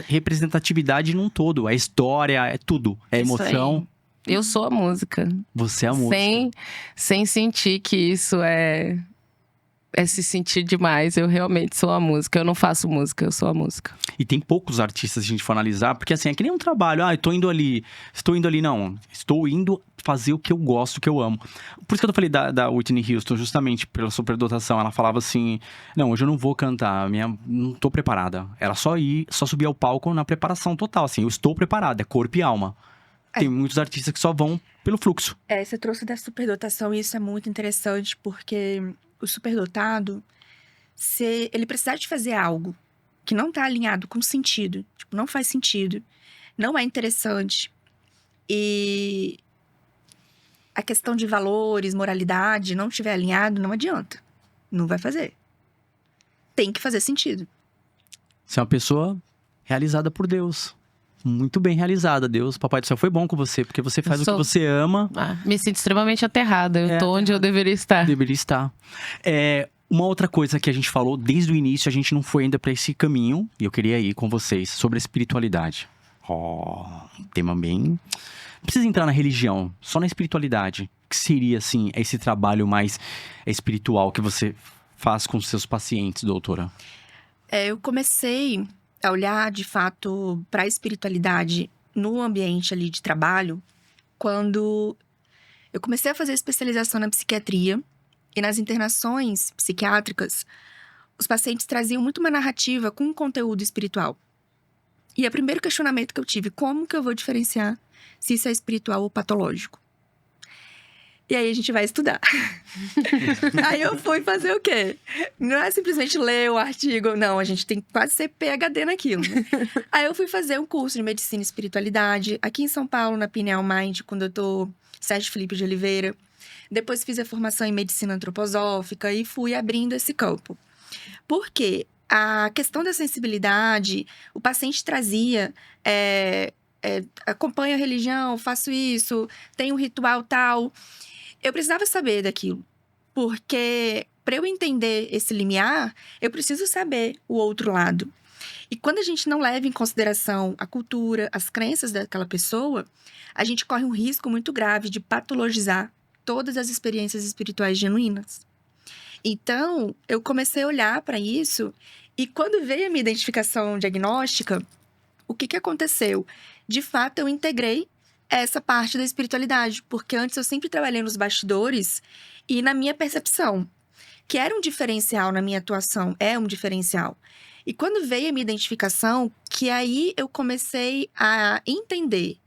representatividade num todo. É história, é tudo. É Isso emoção. aí. Eu sou a música. Você é a música. Sem sentir que isso é se sentir demais. Eu realmente sou a música. Eu não faço música, eu sou a música. E tem poucos artistas, se a gente for analisar, porque assim, é que nem um trabalho. Eu tô indo ali. Não. Estou indo fazer o que eu gosto, o que eu amo. Por isso que eu falei da Whitney Houston, justamente pela superdotação. Ela falava assim: não, hoje eu não vou cantar, não tô preparada. Era só subir ao palco na preparação total. Assim, eu estou preparada, é corpo e alma. Tem muitos artistas que só vão pelo fluxo. Você trouxe da superdotação e isso é muito interessante, porque o superdotado, se ele precisar de fazer algo que não tá alinhado com sentido, tipo, não faz sentido, não é interessante, e a questão de valores, moralidade, não estiver alinhado, não adianta. Não vai fazer. Tem que fazer sentido. Se é uma pessoa realizada por Deus. Muito bem realizada, Deus. Papai do Céu foi bom com você, porque você faz o que você ama. Me sinto extremamente aterrada. Eu tô onde eu deveria estar. Deveria estar. Uma outra coisa que a gente falou desde o início, a gente não foi ainda para esse caminho, e eu queria ir com vocês, sobre a espiritualidade. Um tema bem... Não precisa entrar na religião, só na espiritualidade. O que seria, assim, esse trabalho mais espiritual que você faz com os seus pacientes, doutora? Eu comecei a olhar, de fato, para a espiritualidade no ambiente ali de trabalho, quando eu comecei a fazer especialização na psiquiatria e nas internações psiquiátricas, os pacientes traziam muito uma narrativa com um conteúdo espiritual. E o primeiro questionamento que eu tive, como que eu vou diferenciar se isso é espiritual ou patológico? E aí a gente vai estudar. Aí eu fui fazer o quê? Não é simplesmente ler o artigo, não, a gente tem que quase ser PhD naquilo, né? Aí eu fui fazer um curso de medicina e espiritualidade aqui em São Paulo, na Pineal Mind, com o doutor Sérgio Felipe de Oliveira. Depois fiz a formação em medicina antroposófica e fui abrindo esse campo. Por quê? A questão da sensibilidade, o paciente trazia, acompanho a religião, faço isso, tenho um ritual tal. Eu precisava saber daquilo, porque para eu entender esse limiar, eu preciso saber o outro lado. E quando a gente não leva em consideração a cultura, as crenças daquela pessoa, a gente corre um risco muito grave de patologizar todas as experiências espirituais genuínas. Então, eu comecei a olhar para isso e quando veio a minha identificação diagnóstica, o que aconteceu? De fato, eu integrei essa parte da espiritualidade, porque antes eu sempre trabalhei nos bastidores e na minha percepção, que era um diferencial na minha atuação, é um diferencial. E quando veio a minha identificação, que aí eu comecei a entender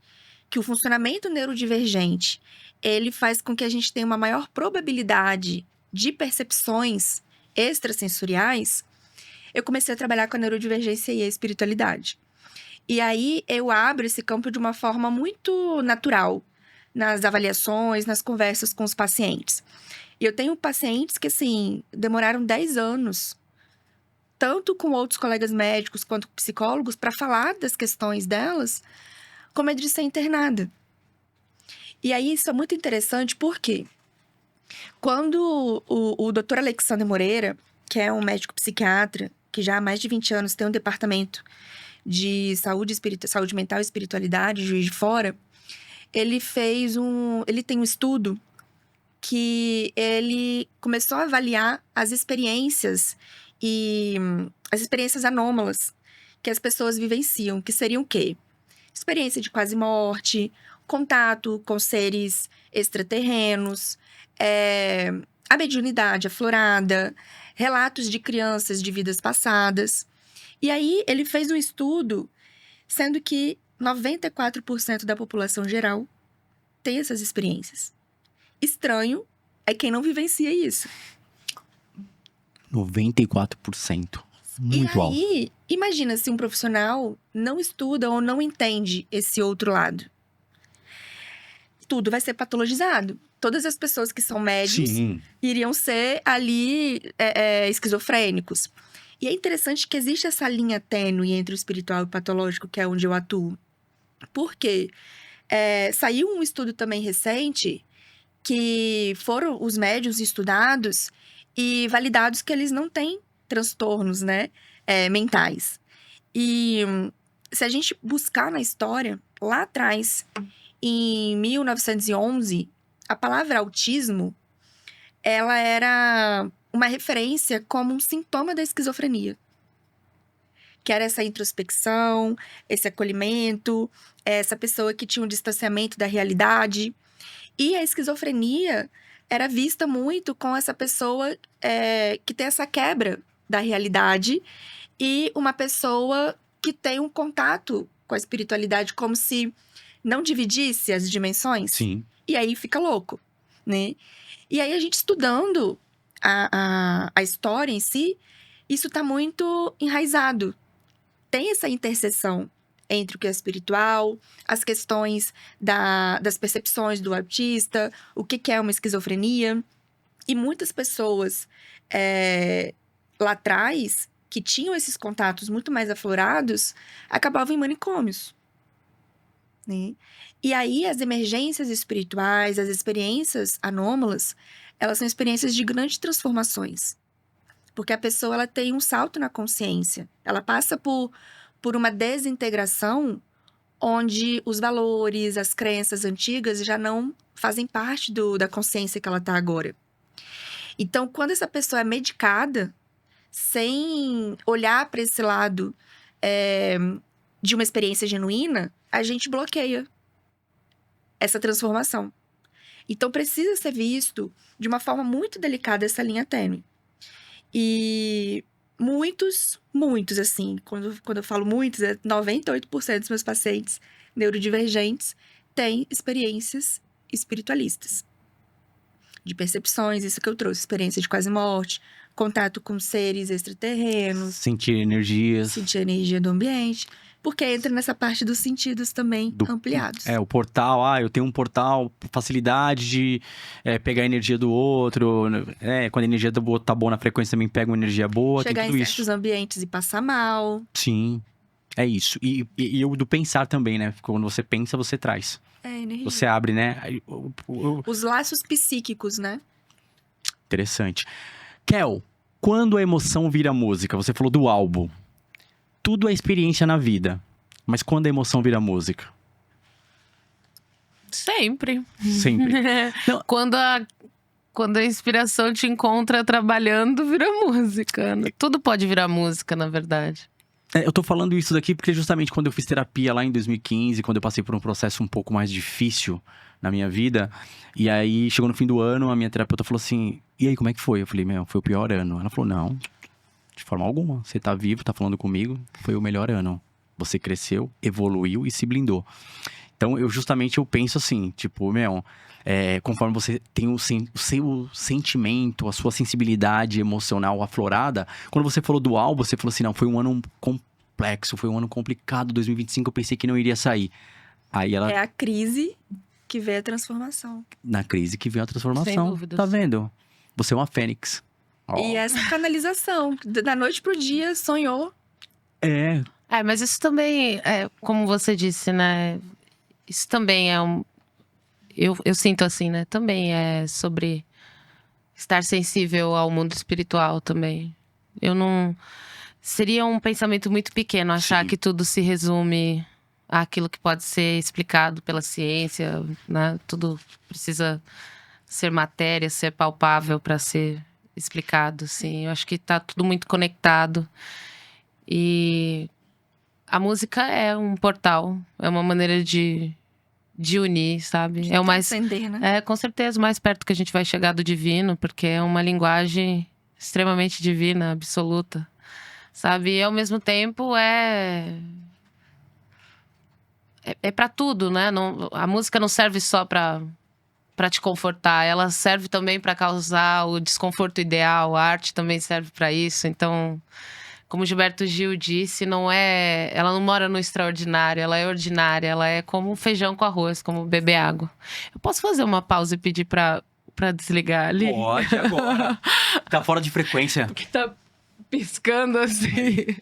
que o funcionamento neurodivergente, ele faz com que a gente tenha uma maior probabilidade de percepções extrasensoriais, eu comecei a trabalhar com a neurodivergência e a espiritualidade. E aí, eu abro esse campo de uma forma muito natural, nas avaliações, nas conversas com os pacientes. E eu tenho pacientes que, assim, demoraram 10 anos, tanto com outros colegas médicos quanto psicólogos, para falar das questões delas, com medo de ser internada. E aí, isso é muito interessante, porque quando o Dr. Alexandre Moreira, que é um médico psiquiatra, que já há mais de 20 anos tem um departamento de saúde mental e espiritualidade, Juiz de Fora, ele tem um estudo que ele começou a avaliar as experiências anômalas que as pessoas vivenciam, que seriam o quê? Experiência de quase morte, contato com seres extraterrenos, a mediunidade aflorada, relatos de crianças de vidas passadas. E aí, ele fez um estudo, sendo que 94% da população geral tem essas experiências. Estranho é quem não vivencia isso. 94%. Muito alto. E aí, imagina se um profissional não estuda ou não entende esse outro lado. Tudo vai ser patologizado. Todas as pessoas que são médios iriam ser ali esquizofrênicos. E é interessante que existe essa linha tênue entre o espiritual e o patológico, que é onde eu atuo. Por quê? Saiu um estudo também recente, que foram os médiuns estudados e validados que eles não têm transtornos, né, mentais. E se a gente buscar na história, lá atrás, em 1911, a palavra autismo, ela era uma referência como um sintoma da esquizofrenia. Que era essa introspecção, esse acolhimento, essa pessoa que tinha um distanciamento da realidade. E a esquizofrenia era vista muito com essa pessoa que tem essa quebra da realidade e uma pessoa que tem um contato com a espiritualidade como se não dividisse as dimensões. Sim. E aí fica louco, né? E aí a gente estudando a história em si, isso está muito enraizado. Tem essa interseção entre o que é espiritual, as questões das percepções do autista, o que é uma esquizofrenia. E muitas pessoas lá atrás que tinham esses contatos muito mais aflorados acabavam em manicômios, né? E aí as emergências espirituais, as experiências anômalas, elas são experiências de grandes transformações. Porque a pessoa ela tem um salto na consciência. Ela passa por uma desintegração onde os valores, as crenças antigas já não fazem parte da consciência que ela está agora. Então, quando essa pessoa é medicada, sem olhar para esse lado de uma experiência genuína, a gente bloqueia essa transformação. Então, precisa ser visto de uma forma muito delicada essa linha tênue. E muitos, assim, quando eu falo muitos, 98% dos meus pacientes neurodivergentes têm experiências espiritualistas. De percepções, isso que eu trouxe, experiência de quase morte, contato com seres extraterrenos. Sentir energias. Sentir a energia do ambiente. Porque entra nessa parte dos sentidos também ampliados. O portal, eu tenho um portal, facilidade de pegar a energia do outro. Quando a energia do outro tá boa na frequência, também pega uma energia boa. Chegar tem tudo em certos ambientes e passar mal. Sim, é isso. E o do pensar também, né? Quando você pensa, você traz. Energia. Você abre, né? Os laços psíquicos, né? Interessante. Kel, quando a emoção vira música? Você falou do álbum. Tudo é experiência na vida. Mas quando a emoção vira música? Sempre. Sempre. Não. Quando a inspiração te encontra trabalhando, vira música. Tudo pode virar música, na verdade. Eu tô falando isso daqui porque justamente quando eu fiz terapia lá em 2015, quando eu passei por um processo um pouco mais difícil na minha vida, e aí chegou no fim do ano, a minha terapeuta falou assim, e aí, como é que foi? Eu falei, foi o pior ano. Ela falou, não, de forma alguma, você tá vivo, tá falando comigo, foi o melhor ano. Você cresceu, evoluiu e se blindou. Então, eu penso assim, tipo, conforme você tem o seu sentimento, a sua sensibilidade emocional aflorada, quando você falou do álbum, você falou assim, não, foi um ano complexo, foi um ano complicado, 2025 eu pensei que não iria sair. Aí ela... É a crise que vê a transformação. Na crise que vem a transformação. Sem dúvidas. Tá vendo? Você é uma fênix. E essa canalização, da noite pro dia, sonhou. Mas isso também, como você disse, né? Isso também é eu sinto assim, né? Também é sobre estar sensível ao mundo espiritual também. Eu não... Seria um pensamento muito pequeno achar que tudo se resume àquilo que pode ser explicado pela ciência, né? Tudo precisa ser matéria, ser palpável para ser explicado, assim. Eu acho que tá tudo muito conectado. E a música é um portal, é uma maneira de unir, sabe? É o mais... Transcender, né? com certeza, o mais perto que a gente vai chegar do divino, porque é uma linguagem extremamente divina, absoluta, sabe? E ao mesmo tempo é para tudo, né? A música não serve só para te confortar, ela serve também para causar o desconforto ideal, a arte também serve para isso. Então, como Gilberto Gil disse, ela não mora no extraordinário, ela é ordinária, ela é como feijão com arroz, como beber água. Eu posso fazer uma pausa e pedir para desligar ali? Pode agora. Tá fora de frequência. Que tá piscando assim.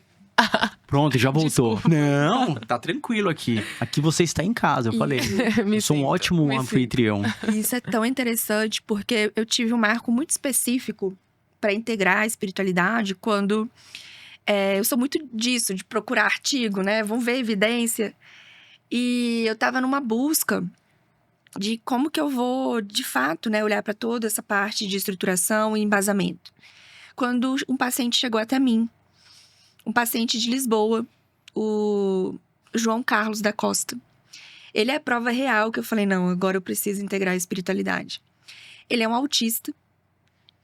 Pronto, já voltou. Desculpa. Não, tá tranquilo aqui. Aqui você está em casa, eu falei. Eu sou um ótimo anfitrião. Isso é tão interessante, porque eu tive um marco muito específico para integrar a espiritualidade quando... eu sou muito disso, de procurar artigo, né? Vamos ver evidência. E eu tava numa busca de como que eu vou, de fato, né, olhar para toda essa parte de estruturação e embasamento. Quando um paciente chegou até mim, um paciente de Lisboa, o João Carlos da Costa. Ele é a prova real que eu falei, não, agora eu preciso integrar a espiritualidade. Ele é um autista,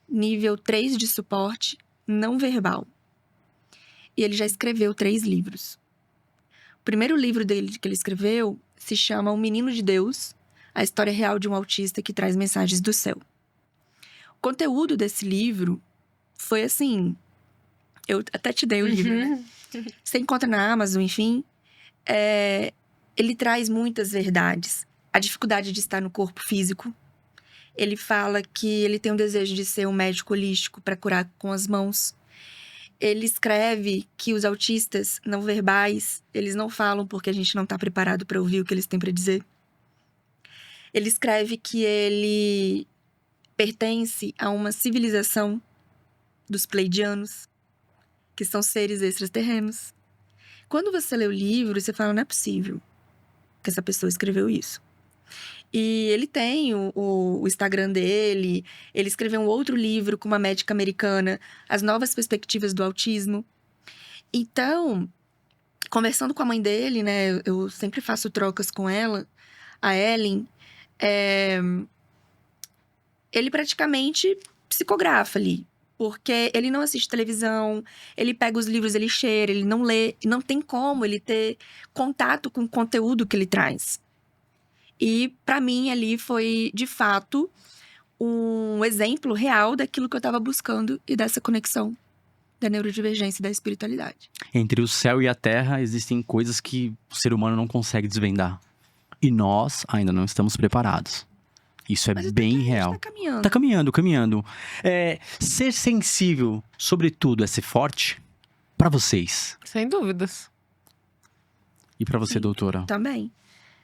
nível 3 de suporte, não verbal. E ele já escreveu 3 livros. O primeiro livro dele que ele escreveu se chama O Menino de Deus, a história real de um autista que traz mensagens do céu. O conteúdo desse livro foi assim... Eu até te dei o livro, né? Você encontra na Amazon, enfim. Ele traz muitas verdades. A dificuldade de estar no corpo físico. Ele fala que ele tem um desejo de ser um médico holístico para curar com as mãos. ele escreve que os autistas não verbais, eles não falam porque a gente não tá preparado para ouvir o que eles têm para dizer. Ele escreve que ele pertence a uma civilização dos pleidianos, que são seres extraterrenos. Quando você lê o livro, você fala, não é possível que essa pessoa escreveu isso. E ele tem o Instagram dele, ele escreveu um outro livro com uma médica americana, As Novas Perspectivas do Autismo. Então, conversando com a mãe dele, né, eu sempre faço trocas com ela, a Ellen, ele praticamente psicografa ali. Porque ele não assiste televisão, ele pega os livros, ele cheira, ele não lê. E não tem como ele ter contato com o conteúdo que ele traz. E pra mim ali foi, de fato, um exemplo real daquilo que eu tava buscando e dessa conexão da neurodivergência e da espiritualidade. Entre o céu e a terra existem coisas que o ser humano não consegue desvendar. E nós ainda não estamos preparados. Isso é Mas bem a gente real. tá caminhando. Tá caminhando. Ser sensível, sobretudo, é ser forte? Pra vocês. Sem dúvidas. E pra você, Sim. doutora? Também.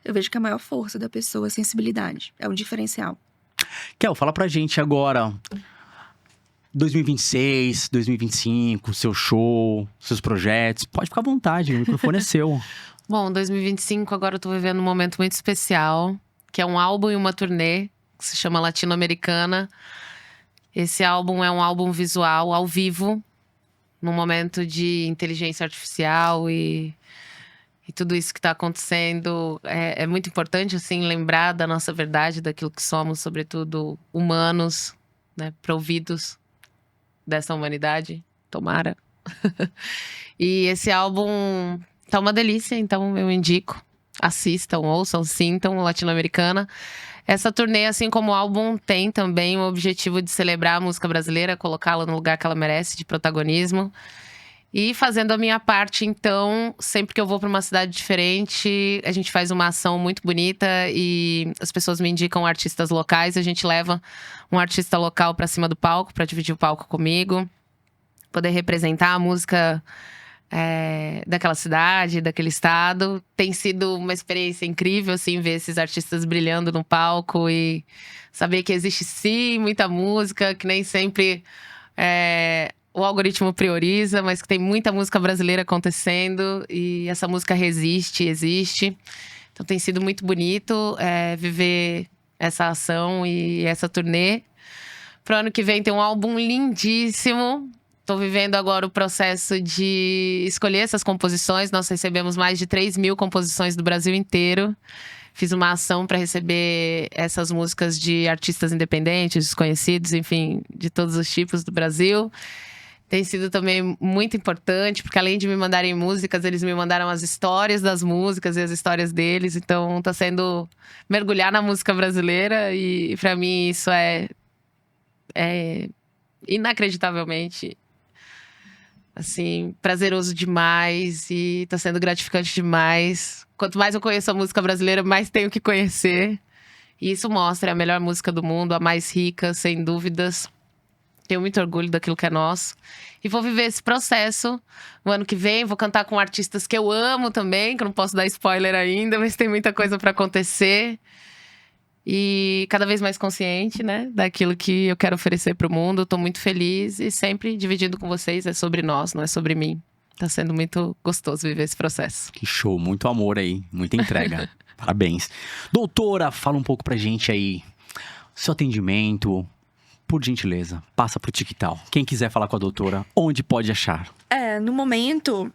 Eu vejo que a maior força da pessoa é a sensibilidade. É um diferencial. Kel, fala pra gente agora. 2026, 2025, seu show, seus projetos. Pode ficar à vontade, o microfone é seu. Bom, 2025 agora eu tô vivendo um momento muito especial, que é um álbum e uma turnê, que se chama Latino-Americana. Esse álbum é um álbum visual, ao vivo, num momento de inteligência artificial e tudo isso que tá acontecendo. É muito importante, assim, lembrar da nossa verdade, daquilo que somos, sobretudo humanos, né, providos dessa humanidade, tomara. E esse álbum tá uma delícia, então eu indico. Assistam, ouçam, sintam, Latino-Americana. Essa turnê, assim como o álbum, tem também o objetivo de celebrar a música brasileira, colocá-la no lugar que ela merece, de protagonismo. E fazendo a minha parte, então, sempre que eu vou para uma cidade diferente, a gente faz uma ação muito bonita e as pessoas me indicam artistas locais. A gente leva um artista local para cima do palco, para dividir o palco comigo, poder representar a música daquela cidade, daquele estado. Tem sido uma experiência incrível, assim, ver esses artistas brilhando no palco e saber que existe, sim, muita música, que nem sempre o algoritmo prioriza, mas que tem muita música brasileira acontecendo e essa música resiste, existe. Então tem sido muito bonito viver essa ação e essa turnê. Pro ano que vem tem um álbum lindíssimo. Tô vivendo agora o processo de escolher essas composições. Nós recebemos mais de 3.000 composições do Brasil inteiro. Fiz uma ação para receber essas músicas de artistas independentes, desconhecidos, enfim, de todos os tipos do Brasil. Tem sido também muito importante, porque além de me mandarem músicas, eles me mandaram as histórias das músicas e as histórias deles. Então tá sendo mergulhar na música brasileira e para mim isso é inacreditavelmente, assim, prazeroso demais e tá sendo gratificante demais. Quanto mais eu conheço a música brasileira, mais tenho que conhecer. E isso mostra a melhor música do mundo, a mais rica, sem dúvidas. Tenho muito orgulho daquilo que é nosso. E vou viver esse processo no ano que vem. Vou cantar com artistas que eu amo também, que eu não posso dar spoiler ainda, mas tem muita coisa pra acontecer. E cada vez mais consciente, né, daquilo que eu quero oferecer pro mundo. Tô muito feliz e sempre dividindo com vocês. É sobre nós, não é sobre mim. Tá sendo muito gostoso viver esse processo. Que show, muito amor aí, muita entrega. Parabéns. Doutora, fala um pouco pra gente aí. Seu atendimento, por gentileza, passa pro TikTok. Quem quiser falar com a doutora, onde pode achar? No momento,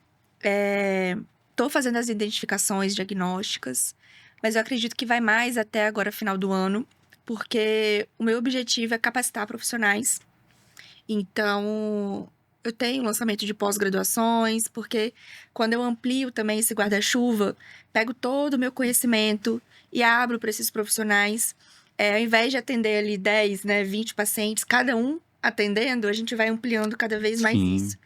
tô fazendo as identificações diagnósticas, mas eu acredito que vai mais até agora, final do ano, porque o meu objetivo é capacitar profissionais. Então, eu tenho lançamento de pós-graduações, porque quando eu amplio também esse guarda-chuva, pego todo o meu conhecimento e abro para esses profissionais. Ao invés de atender ali 10, 20 pacientes, cada um atendendo, a gente vai ampliando cada vez mais Sim. isso.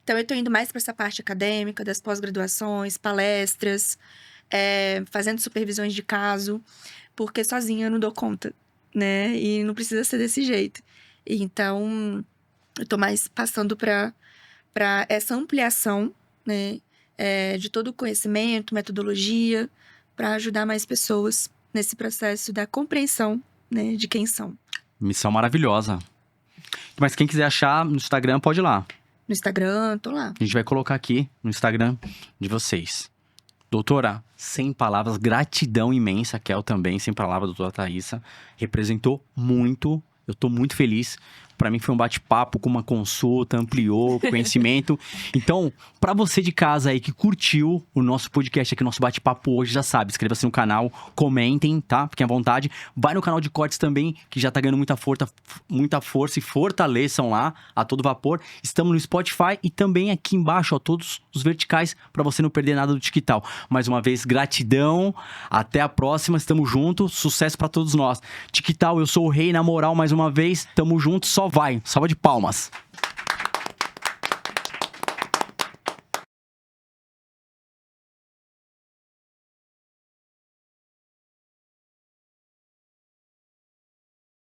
Então, eu tô indo mais para essa parte acadêmica, das pós-graduações, palestras, fazendo supervisões de caso, porque sozinha eu não dou conta, né? E não precisa ser desse jeito. Então, eu tô mais passando para para essa ampliação, né, de todo o conhecimento, metodologia, para ajudar mais pessoas nesse processo da compreensão, né, de quem são. Missão maravilhosa. Mas quem quiser achar no Instagram, pode ir lá. No Instagram, tô lá. A gente vai colocar aqui no Instagram de vocês. Doutora, sem palavras, gratidão imensa. Kel também, sem palavras, doutora Thaisa. Representou muito. Eu tô muito feliz. Pra mim foi um bate-papo com uma consulta, ampliou o conhecimento. Então, pra você de casa aí que curtiu o nosso podcast aqui, o nosso bate-papo hoje, já sabe, inscreva-se no canal, comentem, tá? Fiquem à vontade. Vai no canal de cortes também, que já tá ganhando muita força e fortaleçam lá, a todo vapor. Estamos no Spotify e também aqui embaixo, ó, todos os verticais, pra você não perder nada do Tiquital. Mais uma vez, gratidão. Até a próxima, estamos juntos. Sucesso pra todos nós. Tiquital, eu sou o rei, na moral, mais uma vez, tamo junto, só vai. Salva de palmas.